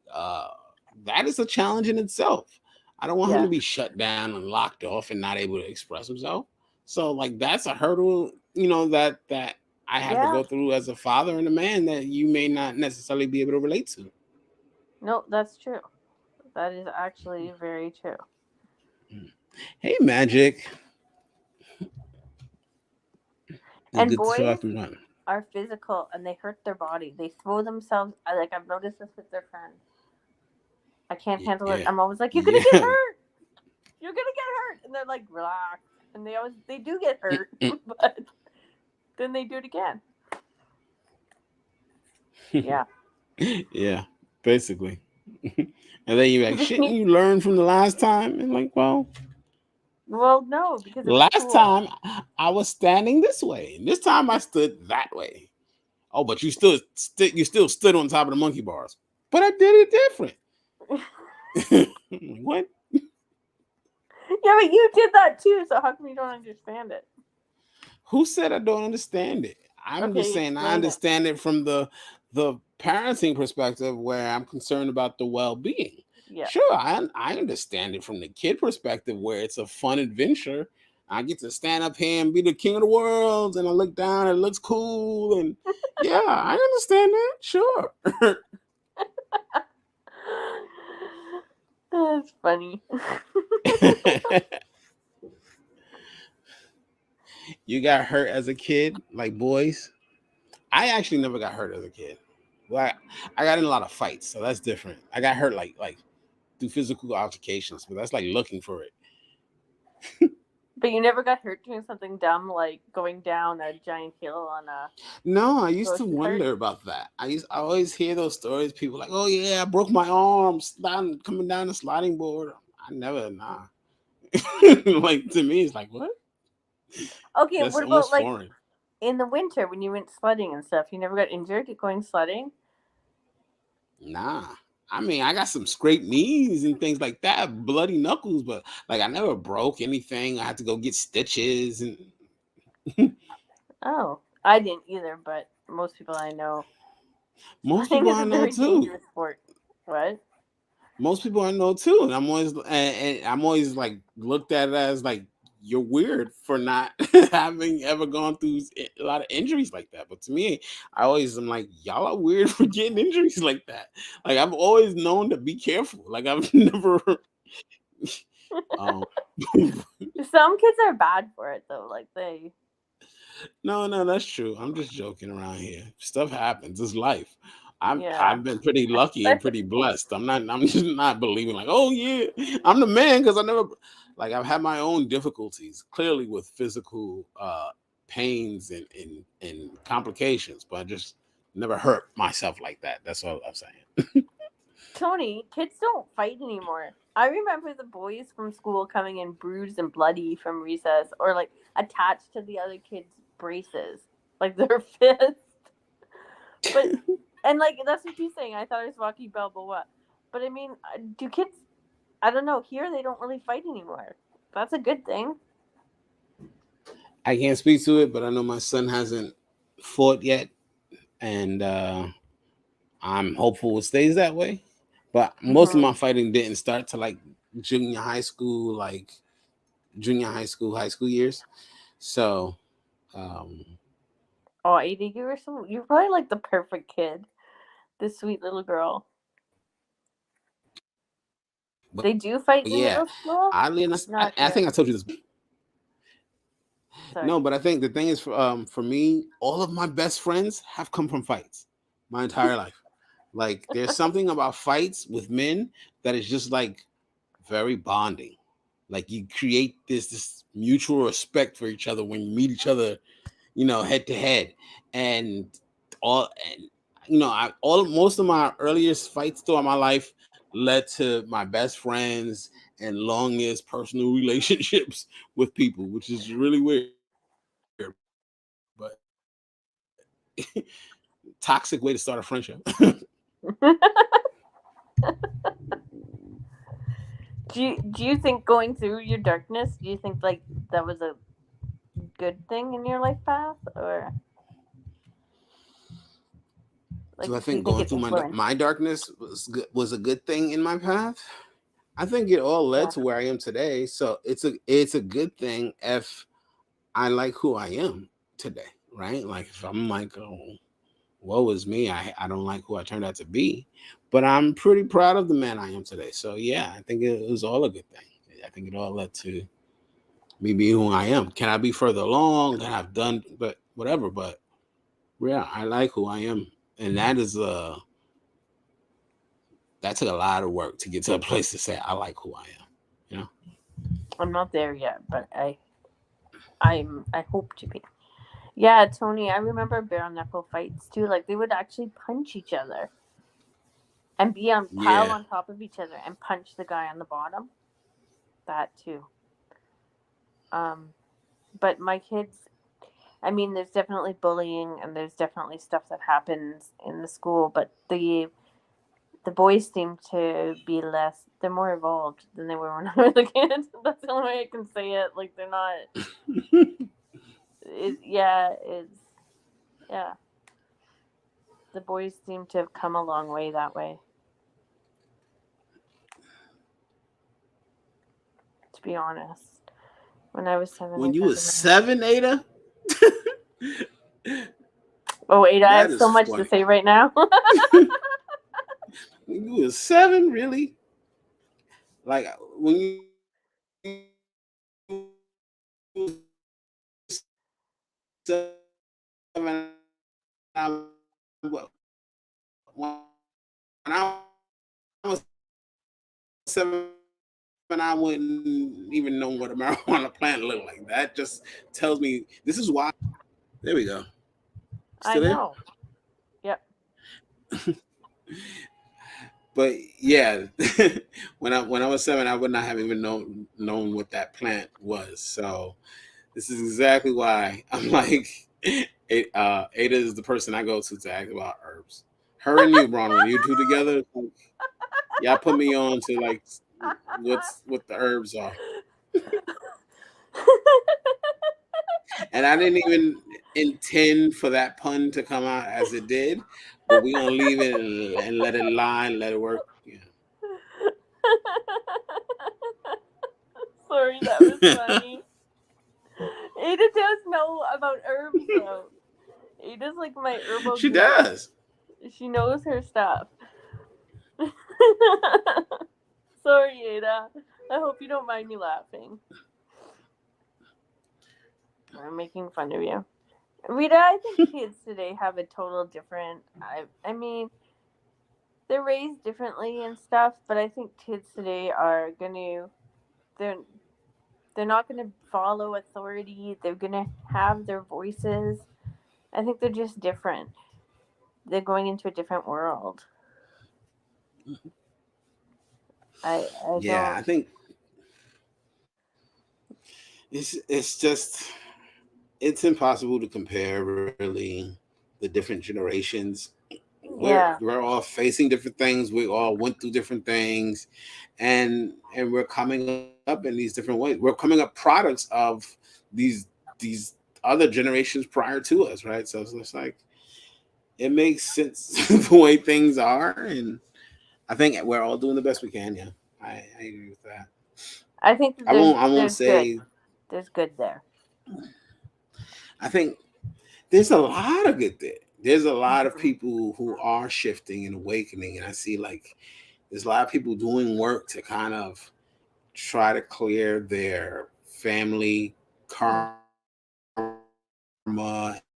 That is a challenge in itself. I don't want him Yeah, to be shut down and locked off and not able to express himself. So like that's a hurdle, that I have to yeah. go through as a father and a man that you may not necessarily be able to relate to. No, that's true. That is actually very true. Hey, Magic, it's And good to boys talk to you. are physical and they hurt their body. They throw themselves. Like I've noticed this with their friends. I can't handle it. Yeah, I'm always like, "You're gonna get yeah. hurt. You're gonna get hurt," and they're like, "Relax." And they do get hurt, but then they do it again. Yeah. Yeah, basically. And then you're like, shouldn't you learn from the last time? And like, well, Well, no, because it was last cool. time I was standing this way, and this time I stood that way. Oh, but you still stood on top of the monkey bars, but I did it different. Like, what? Yeah, but you did that too, so how come you don't understand it? Who said I don't understand it? I'm just Okay, saying I explain it. understand it from the parenting perspective, where I'm concerned about the well being. Yeah. Sure, I understand it from the kid perspective, where it's a fun adventure. I get to stand up here and be the king of the world, and I look down, and it looks cool, and yeah, I understand that. Sure. That's funny. You got hurt as a kid, like boys? I actually never got hurt as a kid. Well, I got in a lot of fights, so that's different. I got hurt like through physical altercations, but that's like looking for it. But you never got hurt doing something dumb like going down a giant hill on a No, I used to grocery cart? wonder about that. I always hear those stories. People like, oh yeah, I broke my arm coming down the sliding board. I never, nah. Like to me, it's like what? Okay, That's what about almost like foreign. in the winter when you went sledding and stuff? You never got injured going sledding? Nah. I mean, I got some scraped knees and things like that, bloody knuckles, but like I never broke anything. I had to go get stitches and Oh, I didn't either, but most people I know, most sledding people is I a know very too. dangerous sport. What? Most people I know too, and I'm always like looked at it as like you're weird for not having ever gone through a lot of injuries like that. But to me, I always am like y'all are weird for getting injuries like that. Like I've always known to be careful. Like I've never. um, Some kids are bad for it though. Like they, no, that's true. I'm just joking around here. Stuff happens. It's life. yeah. I've been pretty lucky and Especially, pretty blessed. I'm just not believing like, oh yeah, I'm the man because I never like I've had my own difficulties, clearly with physical pains and complications, but I just never hurt myself like that. That's all I'm saying. Tony, kids don't fight anymore. I remember the boys from school coming in bruised and bloody from recess, or like attached to the other kids' braces, like their fists. But and like that's what she's saying. I thought it was Rocky Balboa, but I mean, do kids? I don't know. Here they don't really fight anymore. That's a good thing. I can't speak to it, but I know my son hasn't fought yet, and I'm hopeful it stays that way. But most of Hmm. my fighting didn't start to like junior high school, like junior high school years. So, um, Oh, AD, you were so you're probably like the perfect kid, this sweet little girl. but They do fight in yeah, middle school. oddly enough, Not I here. think I told you this. Sorry. No, but I think the thing is, for me, all of my best friends have come from fights my entire life. Like, there's something about fights with men that is just like very bonding. Like, you create this mutual respect for each other when you meet each other, head to head, and and I all most of my earliest fights throughout my life led to my best friends and longest personal relationships with people, which is really weird, but toxic way to start a friendship. Do you think going through your darkness? Do you think like that was a good thing in your life path, or like Do I do you think think going it through influenced? my darkness was a good thing in my path? I think it all led Yeah. to where I am today. So it's a good thing if I like who I am today, right? Like if I'm like, oh, woe is me, I don't like who I turned out to be, but I'm pretty proud of the man I am today. So yeah, I think it was all a good thing. I think it all led to me being who I am. Can I be further along? Can I've done, but whatever. But yeah, I like who I am, and that took a lot of work to get to a place to say I like who I am. You know. I'm not there yet, but I hope to be. Yeah, Tony, I remember bare knuckle fights too. Like they would actually punch each other and be on pile Yeah. on top of each other and punch the guy on the bottom. That too. Um, but my kids, I mean, there's definitely bullying and there's definitely stuff that happens in the school, but the boys seem to be less. They're more evolved than they were when I was a kid. That's the only way I can say it. Like they're not. It's yeah. The boys seem to have come a long way that way. To be honest, when I was seven, I When you can't was remember. 7, Ada, Oh, Ada, I that have is so much to funny. say right now. When you was 7, really? Like when you seven, when I was 7, I wouldn't even know what a marijuana plant looked like. That just tells me this is why. There we go. I Still there? know. Yep. But yeah, when I was 7, I would not have even known what that plant was. So this is exactly why I'm like, Ada is the person I go to ask about herbs. Her and you, Bronwyn, you two together, like, y'all put me on to like what the herbs are. And I didn't even intend for that pun to come out as it did, but we gonna leave it and let it lie and let it work. Sorry, that was funny. Ada does know about herbs, though. Ada's like my herbal She guru. does. She knows her stuff. Sorry, Ada. I hope you don't mind me laughing. I'm making fun of you. Rita, I think kids today have a total different. I mean, they're raised differently and stuff, but I think kids today are gonna. They're they're not gonna follow authority. They're gonna have their voices. I think they're just different. They're going into a different world. I Yeah, don't. I think it's just it's impossible to compare really the different generations. Yeah. We're all facing different things. We all went through different things, and we're coming up in these different ways. We're coming up products of these these other generations prior to us, right? So it's just like it makes sense the way things are, and I think we're all doing the best we can. Yeah, I agree with that. I think that I won't. I won't there's good. say. There's good there. I think there's a lot of good there. There's a lot of Mhm. people who are shifting and awakening, and I see like there's a lot of people doing work to kind of try to clear their family karma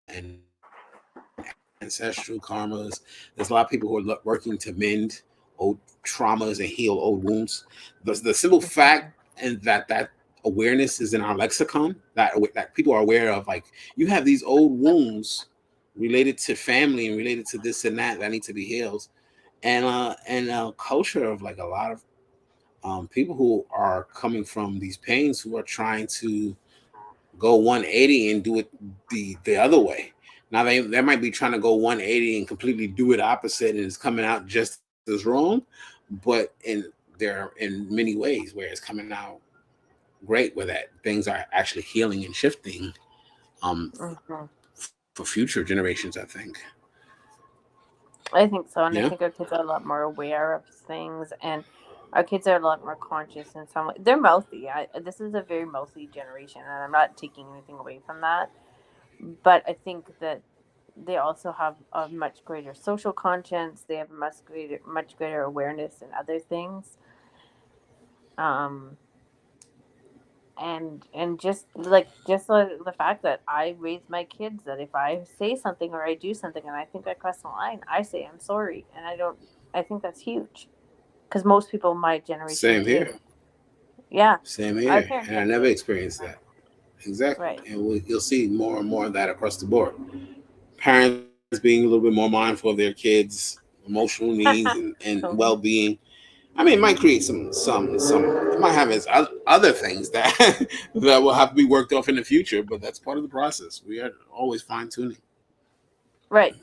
and ancestral karmas. There's a lot of people who are working to mend old traumas and heal old wounds. The simple fact and that awareness is in our lexicon that people are aware of. Like you have these old wounds related to family and related to this and that need to be healed, and a culture of like a lot of people who are coming from these pains who are trying to go 180 and do it the other way. Now they might be trying to go 180 and completely do it opposite, and it's coming out just as wrong, but in many ways where it's coming out great, where that things are actually healing and shifting um, Mhm. for future generations. I think. I think so, and I Yeah. think our kids are a lot more aware of things, and our kids are a lot more conscious in some way. They're mouthy. This is a very mouthy generation, and I'm not taking anything away from that. But I think that they also have a much greater social conscience. They have much greater awareness in other things. Um, and just the fact that I raise my kids that if I say something or I do something and I think I cross the line, I say I'm sorry, and I don't. I think that's huge because most people my generation Same do. here. Yeah, Same our here. parents And I never never did. experienced that. Exactly. Right. And you'll see more and more of that across the board. Parents being a little bit more mindful of their kids' emotional needs and well-being. I mean, it might create some. It might have its other things that that will have to be worked off in the future, but that's part of the process. We are always fine tuning. Right.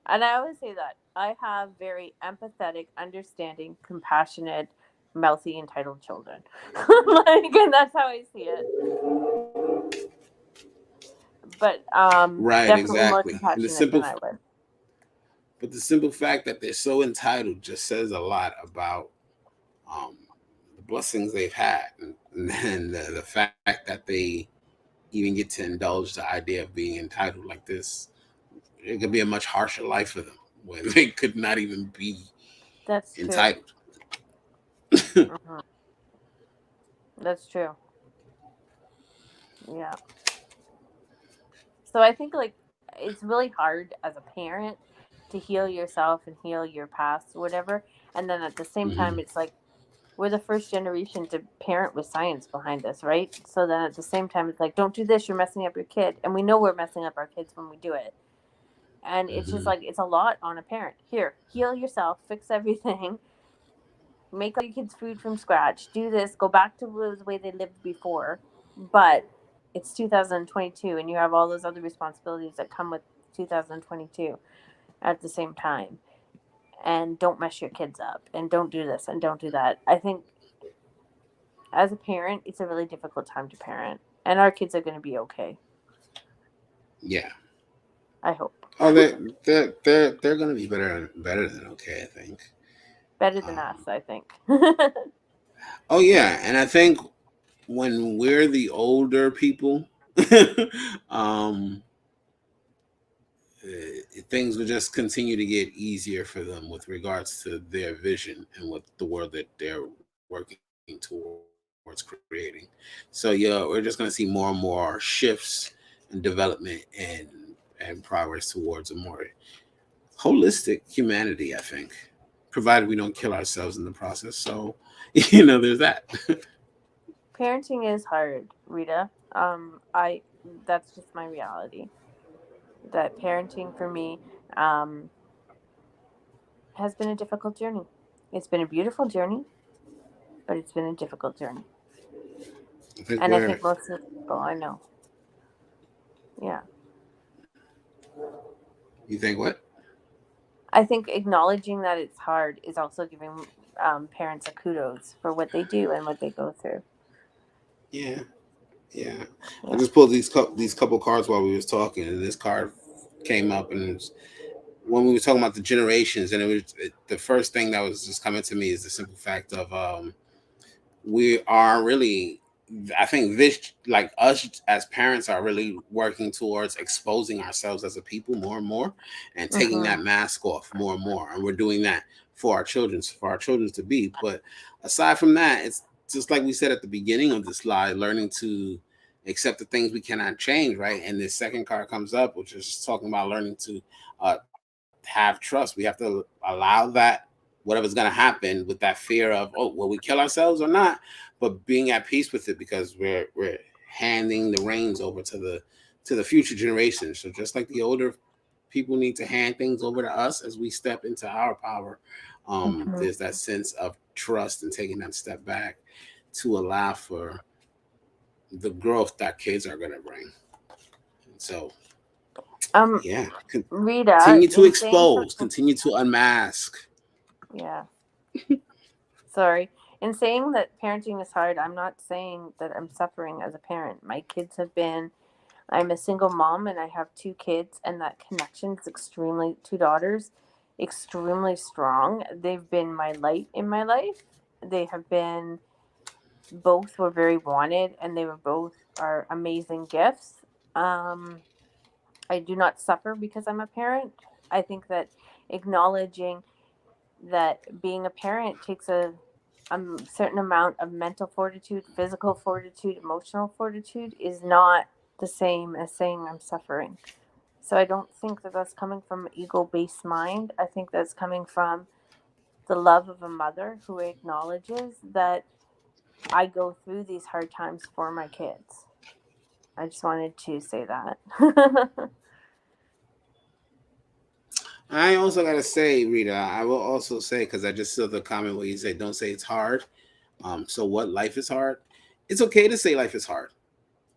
And I always say that I have very empathetic, understanding, compassionate, mouthy, entitled children. And that's how I see it. But Right, definitely more exactly. And compassionate than I would. the simple fact that they're so entitled just says a lot about um, the blessings they've had, and the fact that they even get to indulge the idea of being entitled like this. It could be a much harsher life for them where they could not even be That's true. entitled. Hmm. That's true. Yeah. So I think like it's really hard as a parent to heal yourself and heal your past or whatever. And then at the same Hmm. time, it's like we're the first generation to parent with science behind us, right? So then at the same time, it's like, don't do this, you're messing up your kid. And we know we're messing up our kids when we do it. And it's just Hmm. like, it's a lot on a parent. Here, heal yourself, fix everything, make all your kids food from scratch, do this, go back to the way they lived before. But it's 2022, and you have all those other responsibilities that come with 2022 at the same time. And don't mess your kids up, and don't do this, and don't do that. I think as a parent, it's a really difficult time to parent, and our kids are going to be okay. Yeah. I hope. Oh, they're gonna be better than okay, I think. Better than us, Um, I think. oh yeah, and I think when we're the older people, um, things will just continue to get easier for them with regards to their vision and what the world that they're working towards creating. So yeah, we're just going to see more and more shifts and development and progress towards a more holistic humanity, I think, provided we don't kill ourselves in the process. So there's that. Parenting is hard, Rita. I That's just my reality. That parenting for me um, has been a difficult journey. It's been a beautiful journey, but it's been a difficult journey. I think And I we're. think most of the people I know, yeah. You think what? I think acknowledging that it's hard is also giving parents a kudos for what they do and what they go through. Yeah, yeah. I Yeah. just pulled these couple cards while we was talking, and this card came up, and it was, when we were talking about the generations, and the first thing that was just coming to me is the simple fact of we are really, I think this, like us as parents, are really working towards exposing ourselves as a people more and more, and taking Mm-hmm. that mask off more and more, and we're doing that for our children to be. But aside from that, it's just like we said at the beginning of this slide, learning to accept the things we cannot change, right? And this second card comes up, which is talking about learning to have trust. We have to allow that whatever's going to happen with that fear of, oh, will we kill ourselves or not, but being at peace with it, because we're handing the reins over to the future generations. So just like the older people need to hand things over to us as we step into our power, Mm-hmm. there's that sense of trust and taking that step back to allow for the growth that kids are going to bring. So Um, yeah, Rita, continue to in saying expose, continue to unmask. yeah, sorry, in saying that parenting is hard, I'm not saying that I'm suffering as a parent. My kids have been. I'm a single mom and I have two kids, and that connection is extremely, two daughters, extremely strong. They've been my light in my life. They have been, both were very wanted, and they were both are amazing gifts. Um, I do not suffer because I'm a parent. I think that acknowledging that being a parent takes a certain amount of mental fortitude, physical fortitude, emotional fortitude is not the same as saying I'm suffering. So I don't think that that's coming from an ego-based mind. I think that's coming from the love of a mother who acknowledges that I go through these hard times for my kids. I just wanted to say that. I also gotta say, Rita, I will also say, because I just saw the comment where you said, "Don't say it's hard." So what? Life is hard. It's okay to say life is hard.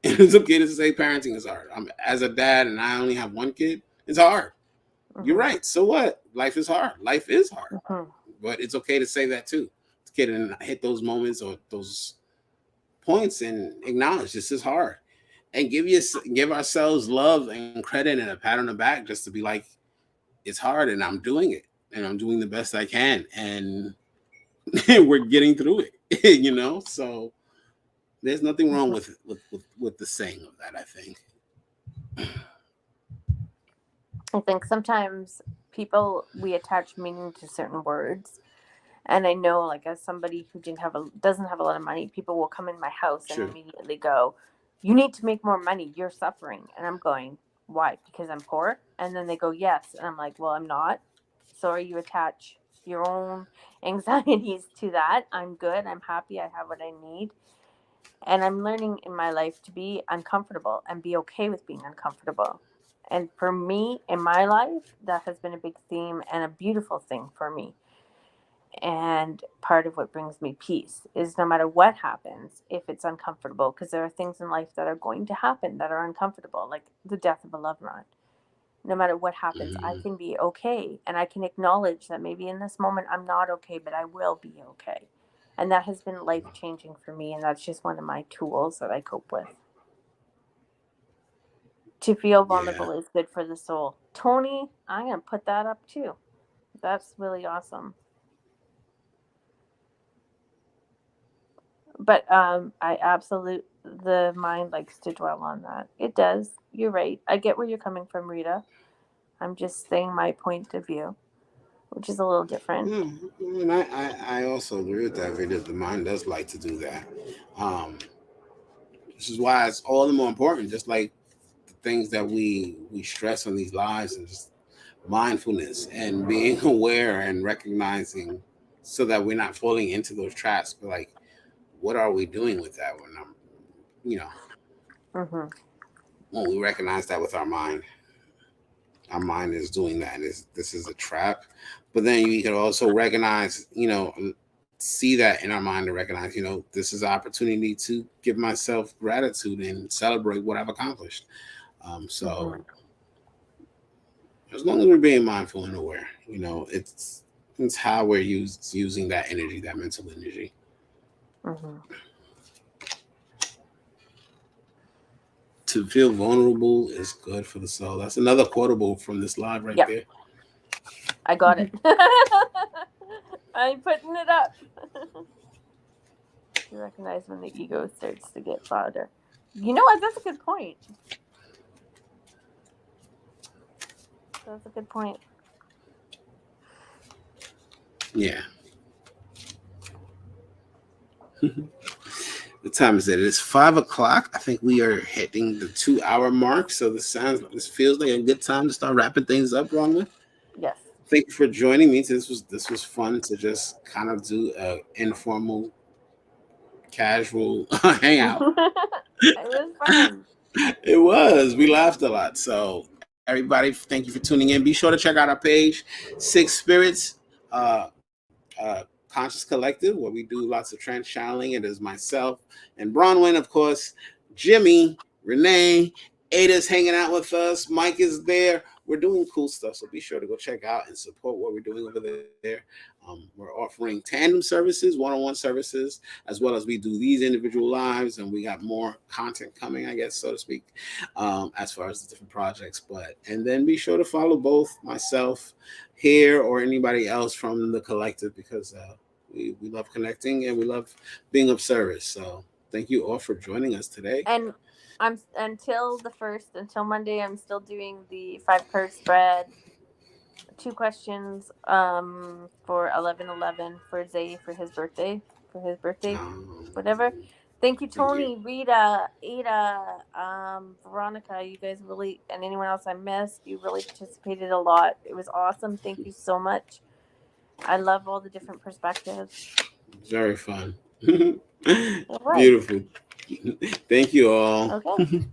It's okay to say parenting is hard. As a dad, and I only have one kid. It's hard. You're Hmm. right. So what? Life is hard. Life is hard. Hmm. But it's okay to say that too. It's okay to hit those moments or those points and acknowledge this is hard, and give ourselves love and credit and a pat on the back, just to be like, it's hard and I'm doing it, and I'm doing the best I can, and we're getting through it. So there's nothing wrong Hmm. with the saying of that, I think. I think sometimes people, we attach meaning to certain words. And I know, like, as somebody who doesn't have a lot of money, people will come in my house and Sure. immediately go, "You need to make more money. You're suffering." And I'm going, "Why? Because I'm poor?" And then they go, "Yes." And I'm like, "Well, I'm not. So are you your own anxieties to that. I'm good. I'm happy. I have what I need. And I'm learning in my life to be uncomfortable and be okay with being uncomfortable. And for me, in my life, that has been a big theme and a beautiful thing for me. And part of what brings me peace is no matter what happens, if it's uncomfortable, because there are things in life that are going to happen that are uncomfortable, like the death of a loved one. No matter what happens, I can be okay. And I can acknowledge that maybe in this moment I'm not okay, but I will be okay. And that has been life changing for me. And that's just one of my tools that I cope with. To feel vulnerable is good for the soul. Tony, I'm going to put that up too. That's really awesome. But the mind likes to dwell on that. It does. You're right. I get where you're coming from, Rita. I'm just saying my point of view, which is a little different. And I also agree with that, Rita. The mind does like to do that. This is why it's all the more important, just like the things that we stress on these lives, and just mindfulness and being aware and recognizing, so that we're not falling into those traps. But like, what are we doing with that when when we recognize that with our mind is doing that. This is a trap. But then you can also recognize, see that in our mind and recognize, this is an opportunity to give myself gratitude and celebrate what I've accomplished. So as long as we're being mindful and aware, it's how we're using that energy, that mental energy. To feel vulnerable is good for the soul. That's another quotable from this live right there. I got it. I'm putting it up. You recognize when the ego starts to get louder. You know what? That's a good point. That's a good point. Yeah. The time is it? It's 5 o'clock. I think we are hitting the 2-hour mark. So this feels like a good time to start wrapping things up, Bronwyn. Yes. Thank you for joining me. This was fun to just kind of do an informal, casual hangout. It was fun. It was. We laughed a lot. So everybody, thank you for tuning in. Be sure to check out our page, Six Spirits Conscious Collective, where we do lots of trance channeling. It is myself and Bronwyn, of course, Jimmy, Renee, Ada's hanging out with us. Mike is there. We're doing cool stuff, so be sure to go check out and support what we're doing over there. We're offering tandem services, one-on-one services, as well as we do these individual lives, and we got more content coming, I guess, so to speak, as far as the different projects. And then be sure to follow both myself here or anybody else from the collective, because we love connecting and we love being of service. So thank you all for joining us today. And until Monday, I'm still doing the 5-card spread, 2 questions for 11/11 for Zay for his birthday, whatever. Thank you, Tony, Rita, Ada, Veronica. You guys really, and anyone else I missed, you really participated a lot. It was awesome. Thank you so much. I love all the different perspectives. Very fun. Beautiful. Thank you all. Okay.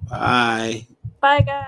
Bye. Bye, guys.